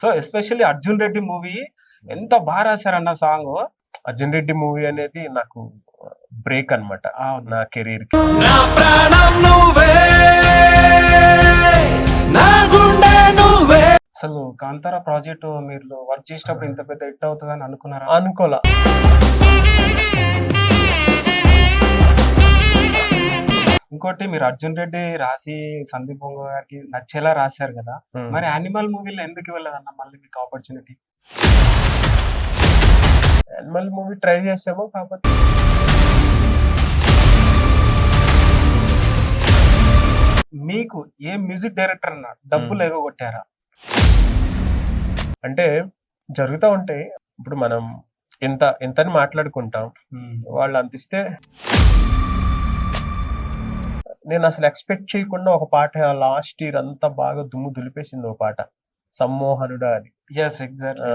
So especially 'Arjun Reddy' movie ఎంత బాగా రాశారన్న song. 'Arjun Reddy' movie అనేది నాకు బ్రేక్ అన్నమాట నా కెరీర్ కి. నా ప్రాణం నువ్వే, నా గుండె నువ్వే. అసలు 'కాంతారా' ప్రాజెక్ట్ మీరు వర్క్ చేసేటప్పుడు ఇంత పెద్ద హిట్ అవుతుందని అనుకున్నారా? అనుకోలా. ఇంకోటి మీరు 'అర్జున్ రెడ్డి' రాసి సందీప్ బొంగ గారికి నచ్చేలా రాశారు కదా, మరి 'యానిమల్' మూవీలో ఎందుకు వెళ్ళదన్న మళ్ళీ మీకు ఆపర్చునిటీ? యానిమల్ మూవీ ట్రై చేసాము, కాకపోతే మీకు ఏ మ్యూజిక్ డైరెక్టర్ అన్న డబ్బులు ఎగగొట్టారా? అంటే జరుగుతూ ఉంటాయి. ఇప్పుడు మనం ఎంతని మాట్లాడుకుంటాం, వాళ్ళు అందిస్తే నేను అసలు ఎక్స్పెక్ట్ చేయకుండా ఒక పాట లాస్ట్ ఇయర్ అంతా బాగా దుమ్ము దులిపేసింది. ఒక పాట 'సమ్మోహనుడా' అది. Yes, exactly.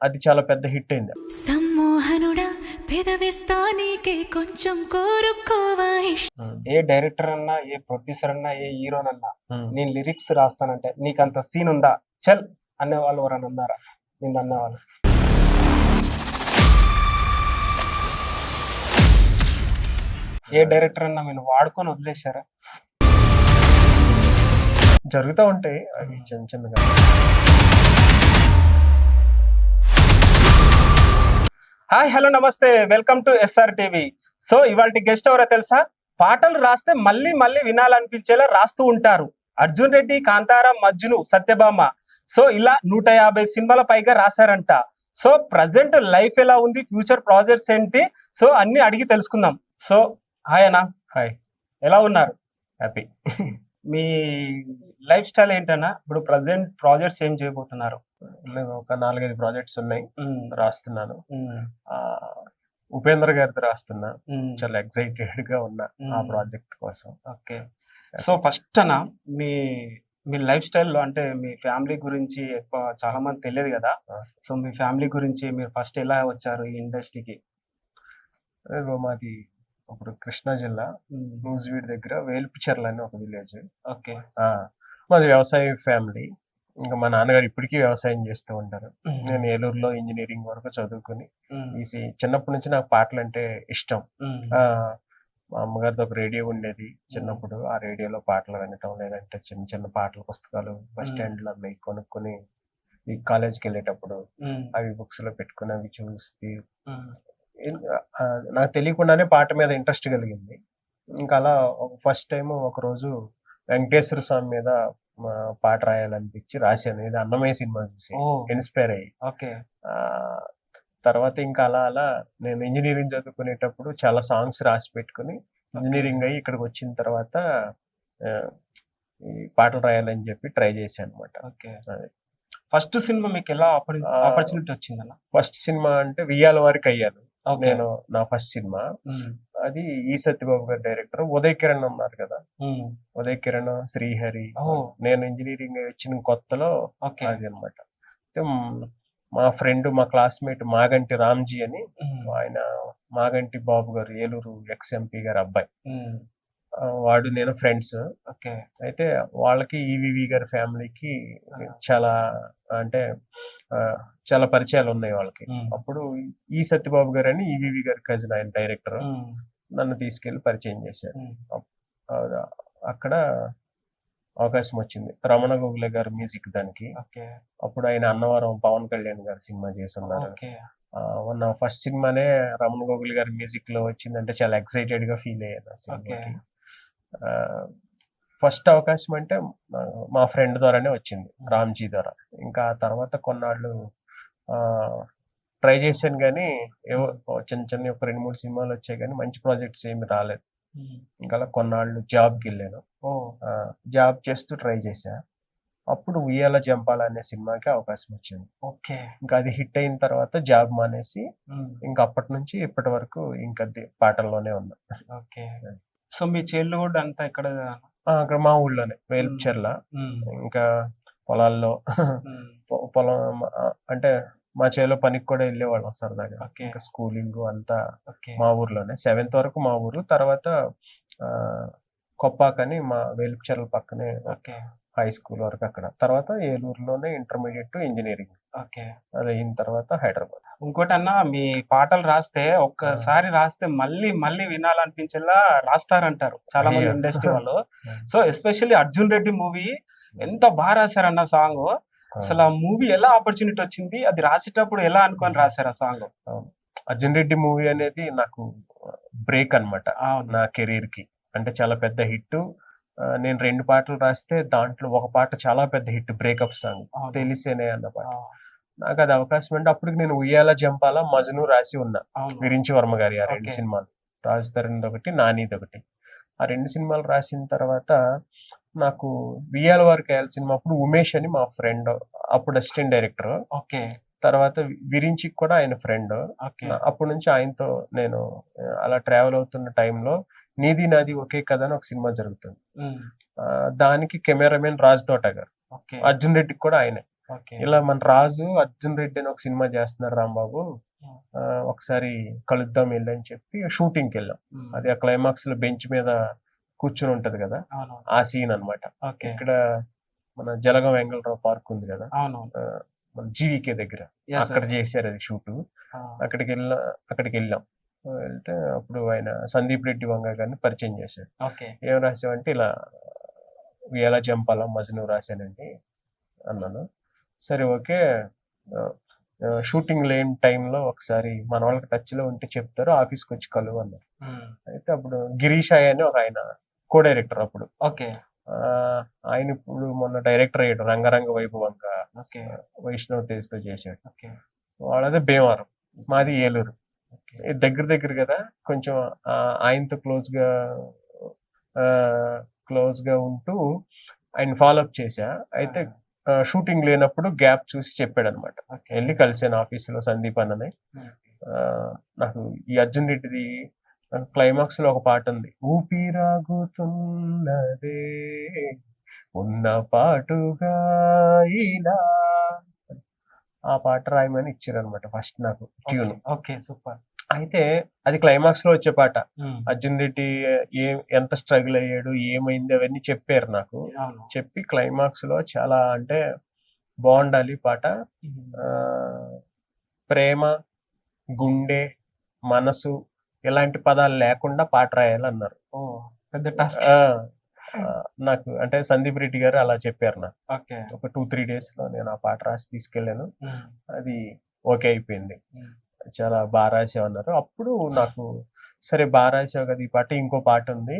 అది చాలా పెద్ద హిట్ అయింది. సమ్మోహనుడా పెదవిస్తా నీకే కొంచెం కోరుకోవా. ఏ డైరెక్టర్ అన్నా, ఏ ప్రొడ్యూసర్ అన్నా, ఏ హీరోనన్నా నేను లిరిక్స్ రాస్తానంటే నీకు అంత సీన్ ఉందా చల్ అనేవాళ్ళు ఎవరన్నా అన్నారా? నిన్ను అన్నవాళ్ళు ఏ డైరెక్టర్ అన్నా మీరు వాడుకొని వదిలేశారా? జరుగుతూ ఉంటాయి అవి చిన్న చిన్నగా. హాయ్, హలో, నమస్తే, welcome to SR TV. So ఇవాళ గెస్ట్ ఎవరో తెలుసా? పాటలు రాస్తే మళ్ళీ మళ్ళీ వినాలనిపించేలా రాస్తూ ఉంటారు. 'అర్జున్ రెడ్డి', 'కాంతారా', 'మజ్ను', 'సత్యభామ'. సో ఇలా 150 సినిమాల పైగా రాశారంట. సో ప్రజెంట్ లైఫ్ ఎలా ఉంది, ఫ్యూచర్ ప్రాజెక్ట్స్ ఏంటి, సో అన్ని అడిగి తెలుసుకుందాం. సో హాయ్ అన్న. హాయ్, ఎలా ఉన్నారు? హ్యాపీ. మీ లైఫ్ స్టైల్ ఏంటన్నా? ఇప్పుడు ప్రజెంట్ ప్రాజెక్ట్స్ ఏం చేయబోతున్నారు? ఒక 4-5 ప్రాజెక్ట్స్ ఉన్నాయి, రాస్తున్నాను. ఉపేంద్ర గారితో రాస్తున్నా, చాలా ఎక్సైటెడ్ గా ఉన్నా ఆ ప్రాజెక్ట్ కోసం. ఓకే. సో ఫస్ట్ అన్న మీ మీ లైఫ్ స్టైల్లో అంటే మీ ఫ్యామిలీ గురించి ఎక్కువ చాలా మంది తెలియదు కదా. సో మీ ఫ్యామిలీ గురించి మీరు ఫస్ట్ ఎలా వచ్చారు ఈ ఇండస్ట్రీకి? మాది ఇప్పుడు కృష్ణా జిల్లా నూజివీడ్ దగ్గర వేల్పిచర్ల అని ఒక విలేజ్. ఓకే. మాది వ్యవసాయ ఫ్యామిలీ. ఇంకా మా నాన్నగారు ఇప్పటికీ వ్యవసాయం చేస్తూ ఉంటారు. నేను ఏలూరులో ఇంజనీరింగ్ వరకు చదువుకుని చిన్నప్పటి నుంచి నాకు పాటలు అంటే ఇష్టం. మా అమ్మగారితో ఒక రేడియో ఉండేది చిన్నప్పుడు. ఆ రేడియోలో పాటలు వినటం, లేదంటే చిన్న చిన్న పాటల పుస్తకాలు బస్ స్టాండ్ లో అవి కొనుక్కొని ఈ కాలేజ్కి వెళ్ళేటప్పుడు అవి బుక్స్ లో పెట్టుకుని అవి చూస్తే నాకు తెలియకుండానే పాట మీద ఇంట్రెస్ట్ కలిగింది. ఇంకా అలా ఫస్ట్ టైం ఒక రోజు వెంకటేశ్వర స్వామి మీద పాట రాయాలనిపించి రాశాను. ఇది అన్నమయ్య సినిమా చూసి ఇన్స్పైర్ అయ్యి. ఓకే. తర్వాత ఇంకా అలా నేను ఇంజనీరింగ్ చదువుకునేటప్పుడు చాలా సాంగ్స్ రాసి పెట్టుకుని ఇంజనీరింగ్ అయ్యి ఇక్కడికి వచ్చిన తర్వాత ఈ పాటలు రాయాలని చెప్పి ట్రై చేశాను అనమాట. ఓకే. ఫస్ట్ సినిమా మీకు ఎలా ఆపర్చునిటీ వచ్చిందన్న? ఫస్ట్ సినిమా అంటే 'వియ్యాల వారికి అయ్యాను' నేను. నా ఫస్ట్ సినిమా అది ఈ సత్యబాబు గారు డైరెక్టర్. ఉదయ్ కిరణ్ ఉన్నారు కదా, ఉదయ్ కిరణ్, శ్రీహరి. నేను ఇంజనీరింగ్ వచ్చిన కొత్తలో అది అనమాట. మా ఫ్రెండ్, మా క్లాస్మేట్ మాగంటి రామ్జీ అని, ఆయన మాగంటి బాబు గారు ఏలూరు ఎక్స్ఎంపీ గారు అబ్బాయి, వాడు నేను ఫ్రెండ్స్. అయితే వాళ్ళకి ఈవీవి గారి ఫ్యామిలీకి చాలా అంటే చాలా పరిచయాలు ఉన్నాయి వాళ్ళకి. అప్పుడు ఈ సత్యబాబు గారు అని ఈవీవి గారి కజిన్, ఆయన డైరెక్టర్, నన్ను తీసుకెళ్లి పరిచయం చేశారు. అక్కడ అవకాశం వచ్చింది. రమణ గోగులే గారు మ్యూజిక్ దానికి. అప్పుడు ఆయన అన్నవరం పవన్ కళ్యాణ్ గారు సినిమా చేస్తున్నారు. నా ఫస్ట్ సినిమానే రమణ గోగుల్ గారి మ్యూజిక్ లో వచ్చిందంటే చాలా ఎక్సైటెడ్ గా ఫీల్ అయ్యాను. ఫస్ట్ అవకాశం అంటే మా ఫ్రెండ్ ద్వారానే వచ్చింది, రామ్జీ ద్వారా. ఇంకా తర్వాత కొన్నాళ్ళు ట్రై చేశాను, కానీ ఏవో చిన్న చిన్న ఒక 2-3 సినిమాలు వచ్చాయి, కానీ మంచి ప్రాజెక్ట్స్ ఏమి రాలేదు. ఇంకా కొన్నాళ్ళు జాబ్కి వెళ్ళాను. జాబ్ చేస్తూ ట్రై చేశా. అప్పుడు 'ఉయ్యాల జంపాల' అనే సినిమాకి అవకాశం వచ్చింది. ఓకే. ఇంకా అది హిట్ అయిన తర్వాత జాబ్ మానేసి ఇంకా అప్పటి నుంచి ఇప్పటి వరకు ఇంకా పాటల్లోనే ఉన్నా. ఓకే. సో మీ చైల్డ్హుడ్ అంతా ఇక్కడ అక్కడ మా ఊళ్ళోనే వేల్పిచర్ల. ఇంకా పొలాల్లో పొలం అంటే మా చేలో పనికి కూడా వెళ్ళేవాళ్ళం సరదాగా. ఇంకా స్కూలింగ్ అంతా మా ఊర్లోనే. 7th వరకు మా ఊరు. తర్వాత కొప్పాకని మా వేల్పిచర్ల పక్కనే హై స్కూల్ వరకు అక్కడ. తర్వాత ఏలూరులోనే ఇంటర్మీడియట్ ఇంజనీరింగ్. ఓకే. అది అయిన తర్వాత హైదరాబాద్. ఇంకోటన్నా మీ పాటలు రాస్తే ఒక్కసారి రాస్తే మళ్ళీ మళ్ళీ వినాలనిపించేలా రాస్తారంటారు చాలా మంది అయ్యో. ఇండస్ట్రీ వాళ్ళు. So especially Arjun Reddy movie ఎంత బాగా రాశారన్న సాంగ్. అసలు ఆ మూవీ ఎలా ఆపర్చునిటీ వచ్చింది, అది రాసేటప్పుడు ఎలా అనుకొని రాశారు ఆ సాంగ్? అర్జున్ రెడ్డి మూవీ అనేది నాకు బ్రేక్ అన్నమాట అవును. నా కెరీర్ కి. అంటే చాలా పెద్ద హిట్. నేను 2 పాటలు రాస్తే దాంట్లో ఒక పాట చాలా పెద్ద హిట్, బ్రేకప్ సాంగ్, అవును. తెలిసేనే అన్న పాట. ఆ, నాకు అది అవకాశం అంటే అప్పటికి నేను ఉయ్యాల జంపాల మజను రాసి ఉన్నా, అవును. విరించి వర్మ గారి ఆ 2 Okay. సినిమాలు, రాజ్ తరుణ్ ఒకటి, నానిది ఒకటి. ఆ 2 సినిమాలు రాసిన తర్వాత నాకు వియ్యాల వారికి వేయాలి సినిమా అప్పుడు ఉమేష్ అని మా ఫ్రెండ్, అప్పుడు అసిస్టెంట్ డైరెక్టర్. ఓకే. తర్వాత విరించికి కూడా ఆయన ఫ్రెండ్. ఓకే. అప్పటి నుంచి ఆయనతో నేను అలా ట్రావెల్ అవుతున్న టైంలో నీది నాది ఒకే కథ అని ఒక సినిమా జరుగుతుంది. ఉమ్, దానికి కెమెరామెన్ రాజ్ తోట గారు, ఓకే. అర్జున్ రెడ్డికి కూడా ఆయనే. ఓకే. ఇలా మన రాజు అర్జున్ రెడ్డి అని ఒక సినిమా చేస్తున్నారు రాంబాబు, ఒకసారి కలుద్దాం వెళ్ళని చెప్పి షూటింగ్కి వెళ్ళాం. ఉమ్, అది ఆ క్లైమాక్స్ లో బెంచ్ మీద కూర్చుని ఉంటది కదా, అవును. ఆ సీన్ అన్నమాట. ఓకే. ఇక్కడ మన జలగం వెంగళరావు పార్క్ ఉంది కదా, అవును. మన జీవికే దగ్గర, Yes, అక్కడ sir. చేశారు అది షూట్. ఆ, అక్కడికి వెళ్ళాం. వెళ్తే అప్పుడు ఆయన సందీప్ రెడ్డి వంగ గారిని పరిచయం చేశాడు. ఓకే. ఏం రాసావంటే ఇలా ఎలా చంపాలా మజ్ను రాశానండి అన్నాను. సరే ఓకే, షూటింగ్ లేని టైంలో ఒకసారి మన వాళ్ళకి టచ్ లో ఉంటే చెప్తారు, ఆఫీస్కి వచ్చి కలువు అన్నారు. ఉమ్, అయితే అప్పుడు గిరీషాయ్ అని ఒక ఆయన కో డైరెక్టర్ అప్పుడు, ఓకే. ఆయన ఇప్పుడు మొన్న డైరెక్టర్ అయ్యాడు రంగరంగ వైభవంగా, ఓకే. వైష్ణవ్ తేజ్ తో చేశాడు. ఓకే. వాళ్ళదే భీమవరం, మాది ఏలూరు. ఓకే. ఇది దగ్గర కదా, కొంచెం ఆయనతో క్లోజ్ గా ఉంటూ ఆయన ఫాలోఅప్ చేశా. అయితే షూటింగ్ లేనప్పుడు గ్యాప్ చూసి చెప్పాడు అనమాట. ఓకే. వెళ్ళి కలిసాను ఆఫీసులో సందీప్ అన్నని. ఉమ్, నాకు ఈ అర్జున్ రెడ్డిది క్లైమాక్స్ లో ఒక పాట ఉంది, ఊపిరాగుతున్నదే ఉన్న పాటుగా ఇలా, ఆ పాట రాయమని ఇచ్చారు అనమాట ఫస్ట్ నాకు ట్యూన్. ఓకే. సూపర్. అయితే అది క్లైమాక్స్ లో వచ్చే పాట. ఉమ్, అర్జున్ రెడ్డి ఎంత స్ట్రగుల్ అయ్యాడు, ఏమైంది అవన్నీ చెప్పారు నాకు. అవును. చెప్పి క్లైమాక్స్ లో చాలా అంటే బాగుండాలి పాట, ఉమ్, ప్రేమ, గుండె, మనసు ఇలాంటి పదాలు లేకుండా పాట రాయాలన్నారు. ఓ పెద్ద టాస్క్. ఆ, ఆ, నాకు అంటే సందీప్ రెడ్డి గారు అలా చెప్పారు నాకు. ఓకే. ఒక 2-3 days లో నేను ఆ పాట రాసి తీసుకెళ్ళాను. ఉమ్, అది ఓకే అయిపోయింది. ఉమ్, చాలా బాగా రాసావు అన్నారు. అప్పుడు నాకు సరే బాగా రాసావు కదా, ఈ పాట ఇంకో పాట ఉంది,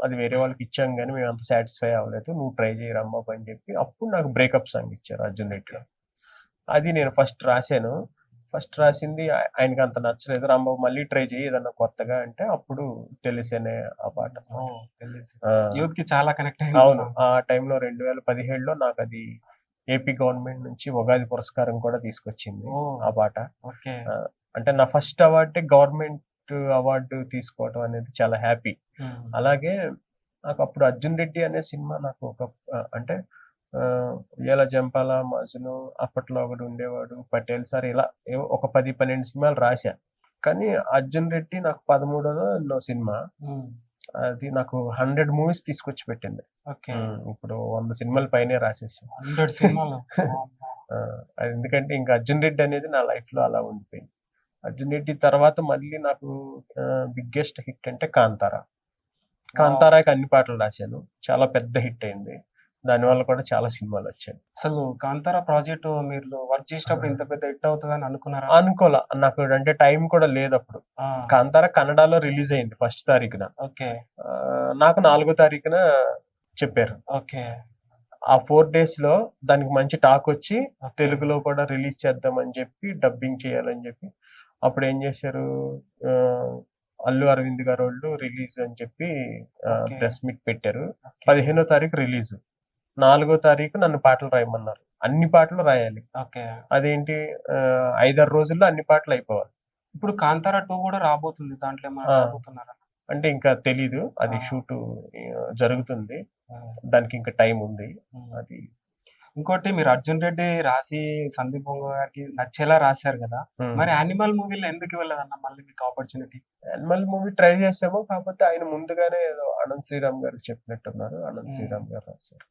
అది వేరే వాళ్ళకి ఇచ్చాం కానీ మేము అంత సాటిస్ఫై అవ్వలేదు, నువ్వు ట్రై చేయి రమ్మా అని చెప్పి అప్పుడు నాకు బ్రేకప్ సాంగ్ ఇచ్చారు అర్జున్ రెడ్డిలో. అది నేను ఫస్ట్ రాశాను. ఫస్ట్ రాసింది ఆయనకి అంత నచ్చలేదు, రాంబాబు మళ్ళీ ట్రై చేయి ఏదన్నా కొత్తగా అంటే అప్పుడు తెలిసేనే ఆ పాట. ఓ తెలుసు. ఆ, యూత్ కి చాలా కనెక్ట్ అవును. అయింది. ఆ టైంలో 2017లో నాకు అది ఏపీ గవర్నమెంట్ నుంచి ఉగాది పురస్కారం కూడా తీసుకొచ్చింది ఓ ఆ పాట. ఓకే. అంటే నా ఫస్ట్ అవార్డే గవర్నమెంట్ అవార్డు తీసుకోవడం అనేది చాలా హ్యాపీ. ఉమ్, అలాగే నాకు అప్పుడు అర్జున్ రెడ్డి అనే సినిమా నాకు ఒక అంటే ఎలా జంపాల మజను, అప్పట్లో ఒకడు ఉండేవాడు పటేల్ సార్, ఇలా ఒక 10-12 సినిమాలు రాశా. కానీ అర్జున్ రెడ్డి నాకు 13వ సినిమా, ఉమ్, అది నాకు 100 మూవీస్ తీసుకొచ్చి పెట్టింది. ఓకే. ఇప్పుడు 100 సినిమాల పైనే రాసేసాం. 100 సినిమాలు. అది ఎందుకంటే ఇంకా అర్జున్ రెడ్డి అనేది నా లైఫ్ లో అలా ఉండిపోయింది. అర్జున్ రెడ్డి తర్వాత మళ్ళీ నాకు బిగ్గెస్ట్ హిట్ అంటే కాంతారా. కాంతారాకి అన్ని పాటలు రాశాను, చాలా పెద్ద హిట్ అయింది. దానివల్ల కూడా చాలా సినిమాలు వచ్చాయి. అసలు కాంతారా ప్రాజెక్ట్ మీరు వర్క్ చేసేటప్పుడు ఇంత పెద్ద హిట్ అవుతుందని అనుకున్నారా? అనుకోలే, నాకు అంటే టైం కూడా లేదు అప్పుడు. ఆ, కాంతారా కన్నడలో రిలీజ్ అయింది 1st తారీఖున. ఓకే. నాకు 4వ తారీఖున చెప్పారు. ఓకే. ఆ 4 days లో దానికి మంచి టాక్ వచ్చి ఓకే. తెలుగులో కూడా రిలీజ్ చేద్దామని చెప్పి, డబ్బింగ్ చేయాలని చెప్పి అప్పుడు ఏం చేశారు, అల్లు అరవింద్ గారు వాళ్ళు రిలీజ్ అని చెప్పి Okay. ప్రెస్ మీట్ పెట్టారు. ఓకే. 15వ తారీఖు రిలీజ్, 4వ తారీఖు నన్ను పాటలు రాయమన్నారు. అన్ని పాటలు రాయాలి. ఓకే. అదేంటి 5-6 రోజుల్లో అన్ని పాటలు అయిపోవాలి. ఇప్పుడు కాంతారా 2 కూడా రాబోతుంది, దాంట్లో ఏమైనా ఆ. రాబోతున్నారా? అంటే ఇంకా తెలీదు, అది ఆ. షూట్ జరుగుతుంది, ఆ, దానికి ఇంకా టైం ఉంది. ఉమ్. అది ఇంకోటి మీరు అర్జున్ రెడ్డి రాసి సందీప్ బొంగ గారికి నచ్చేలా రాశారు కదా, మరి యానిమల్ మూవీలో ఎందుకు వెళ్ళదన్న మళ్ళీ మీకు ఆపర్చునిటీ? యానిమల్ మూవీ ట్రై చేసాము, కాకపోతే ఆయన ముందుగానే ఏదో ఆనంద్ శ్రీరామ్ గారు చెప్పినట్టున్నారు. ఆనంద్ శ్రీరామ్ గారు రాశారు.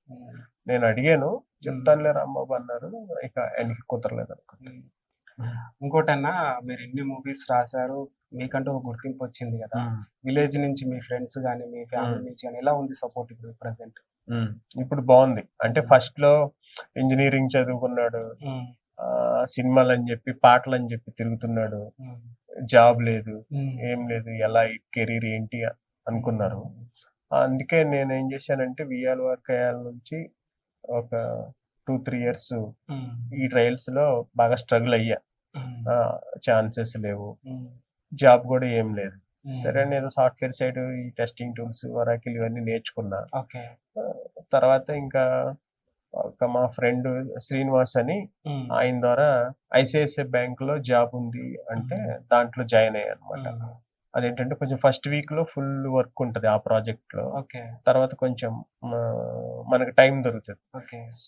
నేను అడిగాను, చెప్తానులే రాంబాబు అన్నారు. ఇక ఆయనకి కుదరలేదు అనుకుంటా. ఇంకోటన్నా, మీరు ఎన్ని మూవీస్ రాశారు, మీకంటూ ఒక గుర్తింపు వచ్చింది కదా, విలేజ్ నుంచి మీ ఫ్రెండ్స్ గానీ మీ ఫ్యామిలీ నుంచి కానీ ఎలా ఉంది సపోర్ట్ ఇప్పుడు ప్రెసెంట్? ఇప్పుడు బాగుంది. అంటే ఫస్ట్ లో ఇంజనీరింగ్ చదువుకున్నాడు, సినిమాలు అని చెప్పి పాటలు అని చెప్పి తిరుగుతున్నాడు, జాబ్ లేదు, ఏం లేదు, ఎలా కెరీర్ ఏంటి అనుకున్నారు. అందుకే నేను ఏం చేశానంటే వియ్యాల వర్కయాల నుంచి ఒక 2-3 years ఈ ట్రయల్స్ లో బాగా స్ట్రగుల్ అయ్యా. ఛాన్సెస్ లేవు, జాబ్ కూడా ఏం లేదు. సరే నేను సాఫ్ట్వేర్ సైడ్ ఈ టెస్టింగ్ టూల్స్ వరాకిల్ ఇవన్నీ నేర్చుకున్నా. తర్వాత ఇంకా ఒక మా ఫ్రెండ్ శ్రీనివాస్ అని, ఆయన ద్వారా ఐసిఐసిఐ బ్యాంక్ లో జాబ్ ఉంది అంటే దాంట్లో జాయిన్ అయ్యా అనమాట. అదేంటంటే కొంచెం ఫస్ట్ వీక్ లో ఫుల్ వర్క్ ఉంటది ఆ ప్రాజెక్ట్ లో, తర్వాత కొంచెం మనకు టైం దొరుకుతుంది.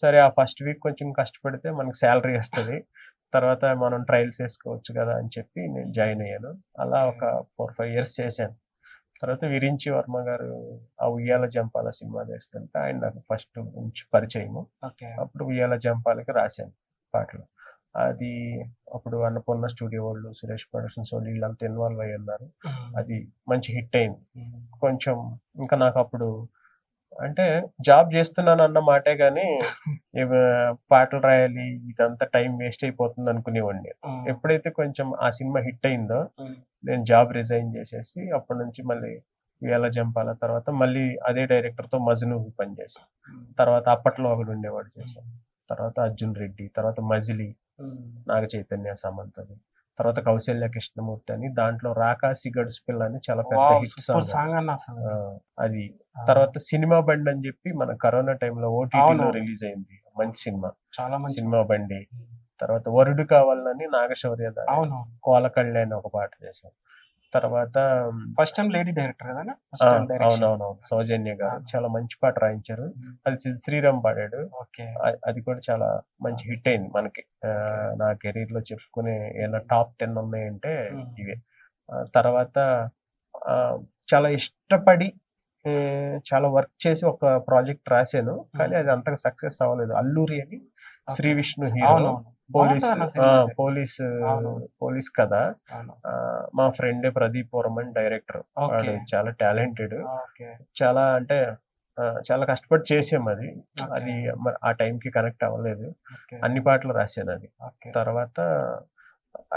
సరే ఆ ఫస్ట్ వీక్ కొంచెం కష్టపడితే మనకు శాలరీ వస్తుంది, తర్వాత మనం ట్రయల్స్ వేసుకోవచ్చు కదా అని చెప్పి నేను జాయిన్ అయ్యాను. అలా ఒక 4-5 years చేశాను. తర్వాత విరించి వర్మ గారు ఆ ఉయ్యాల జంపాల సినిమా చేస్తుంటే ఆయన నాకు ఫస్ట్ నుంచి పరిచయము. అప్పుడు ఉయ్యాల జంపాలకి రాశాను పాటలు. అది అప్పుడు అన్నపూర్ణ స్టూడియో వాళ్ళు, సురేష్ ప్రొడక్షన్స్ వాళ్ళు వీళ్ళంతా ఇన్వాల్వ్ అయ్యి ఉన్నారు. అది మంచి హిట్ అయింది. కొంచెం ఇంకా నాకు అప్పుడు అంటే జాబ్ చేస్తున్నాను అన్న మాటే గానీ పాటలు రాయాలి ఇదంతా టైం వేస్ట్ అయిపోతుంది అనుకునేవాడిని. ఎప్పుడైతే కొంచెం ఆ సినిమా హిట్ అయిందో నేను జాబ్ రిజైన్ చేసేసి అప్పటి నుంచి మళ్ళీ ఎలా జంపాల తర్వాత మళ్ళీ అదే డైరెక్టర్ తో మజ్ను పనిచేసాను. తర్వాత అప్పట్లో ఒకడు ఉండేవాడు చేశాను. తర్వాత అర్జున్ రెడ్డి, తర్వాత మజిలీ, నాగ చైతన్య సమంతది, తర్వాత కౌశల్య కృష్ణమూర్తి అని, దాంట్లో రాకాసి గడుసు పిల్ల అని చాలా పెద్ద హిట్ సాంగ్ అది. తర్వాత సినిమా బండి అని చెప్పి మన కరోనా టైంలో ఓటీటీలో రిలీజ్ అయింది, మంచి సినిమా, చాలా మంచి సినిమా బండి. తర్వాత వరుడు కావాలని నాగశౌర్య కోల కళ్యాణ్ ఒక పాట చేశాను. తర్వాత ఫస్ట్ టైం లేడీ డైరెక్టర్ కదా, అవునవును, సౌజన్య గారు చాలా మంచి పాట రాయించారు. అది శ్రీరామ్ పాడాడు. అది కూడా చాలా మంచి హిట్ అయింది మనకి. నా కెరీర్ లో చెప్పుకునే ఏమైనా టాప్ 10 ఉన్నాయంటే ఇవే. తర్వాత చాలా ఇష్టపడి చాలా వర్క్ చేసి ఒక ప్రాజెక్ట్ రాశాను, కానీ అది అంతగా సక్సెస్ అవ్వలేదు. అల్లూరి అని శ్రీ విష్ణు హీరో, పోలీస్ కథ. మా ఫ్రెండ్ ప్రదీప్ వర్మన్ డైరెక్టర్, వాడు చాలా టాలెంటెడ్. చాలా అంటే చాలా కష్టపడి చేసాం అది. అది ఆ టైంకి కనెక్ట్ అవ్వలేదు, అన్ని పాటలు రాశాను అది. తర్వాత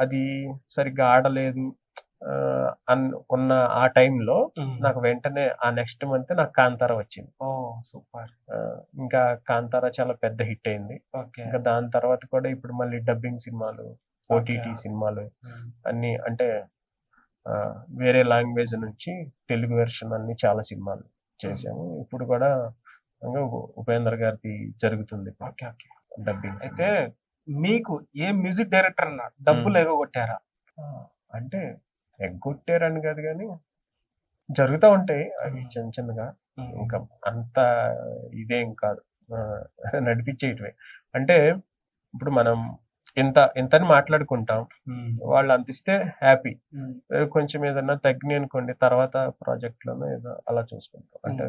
అది సరిగ్గా ఆడలేదు ఉన్న ఆ టైంలో నాకు వెంటనే ఆ నెక్స్ట్ మంత్ నాకు కాంతార వచ్చింది. సూపర్. ఇంకా కాంతార చాలా పెద్ద హిట్ అయింది. ఇంకా దాని తర్వాత కూడా ఇప్పుడు మళ్ళీ డబ్బింగ్ సినిమాలు, ఓటీటీ సినిమాలు అన్ని, అంటే వేరే లాంగ్వేజ్ నుంచి తెలుగు వెర్షన్ అన్ని చాలా సినిమాలు చేసాము. ఇప్పుడు కూడా ఉపేంద్ర గారికి జరుగుతుంది డబ్బింగ్. అయితే మీకు ఏ మ్యూజిక్ డైరెక్టర్ అన్న డబ్బులు ఎగగొట్టారా? అంటే ఎగ్గొట్టారని కాదు కానీ జరుగుతూ ఉంటాయి అవి చిన్న చిన్నగా, ఇంకా అంత ఇదేం కాదు, నడిపించేయటమే. అంటే ఇప్పుడు మనం ఎంతని మాట్లాడుకుంటాం, వాళ్ళు అంతిస్తే హ్యాపీ, కొంచెం ఏదన్నా తగ్గినాయి అనుకోండి తర్వాత ప్రాజెక్ట్ లోనో ఏదో అలా చూసుకుంటాం. అంటే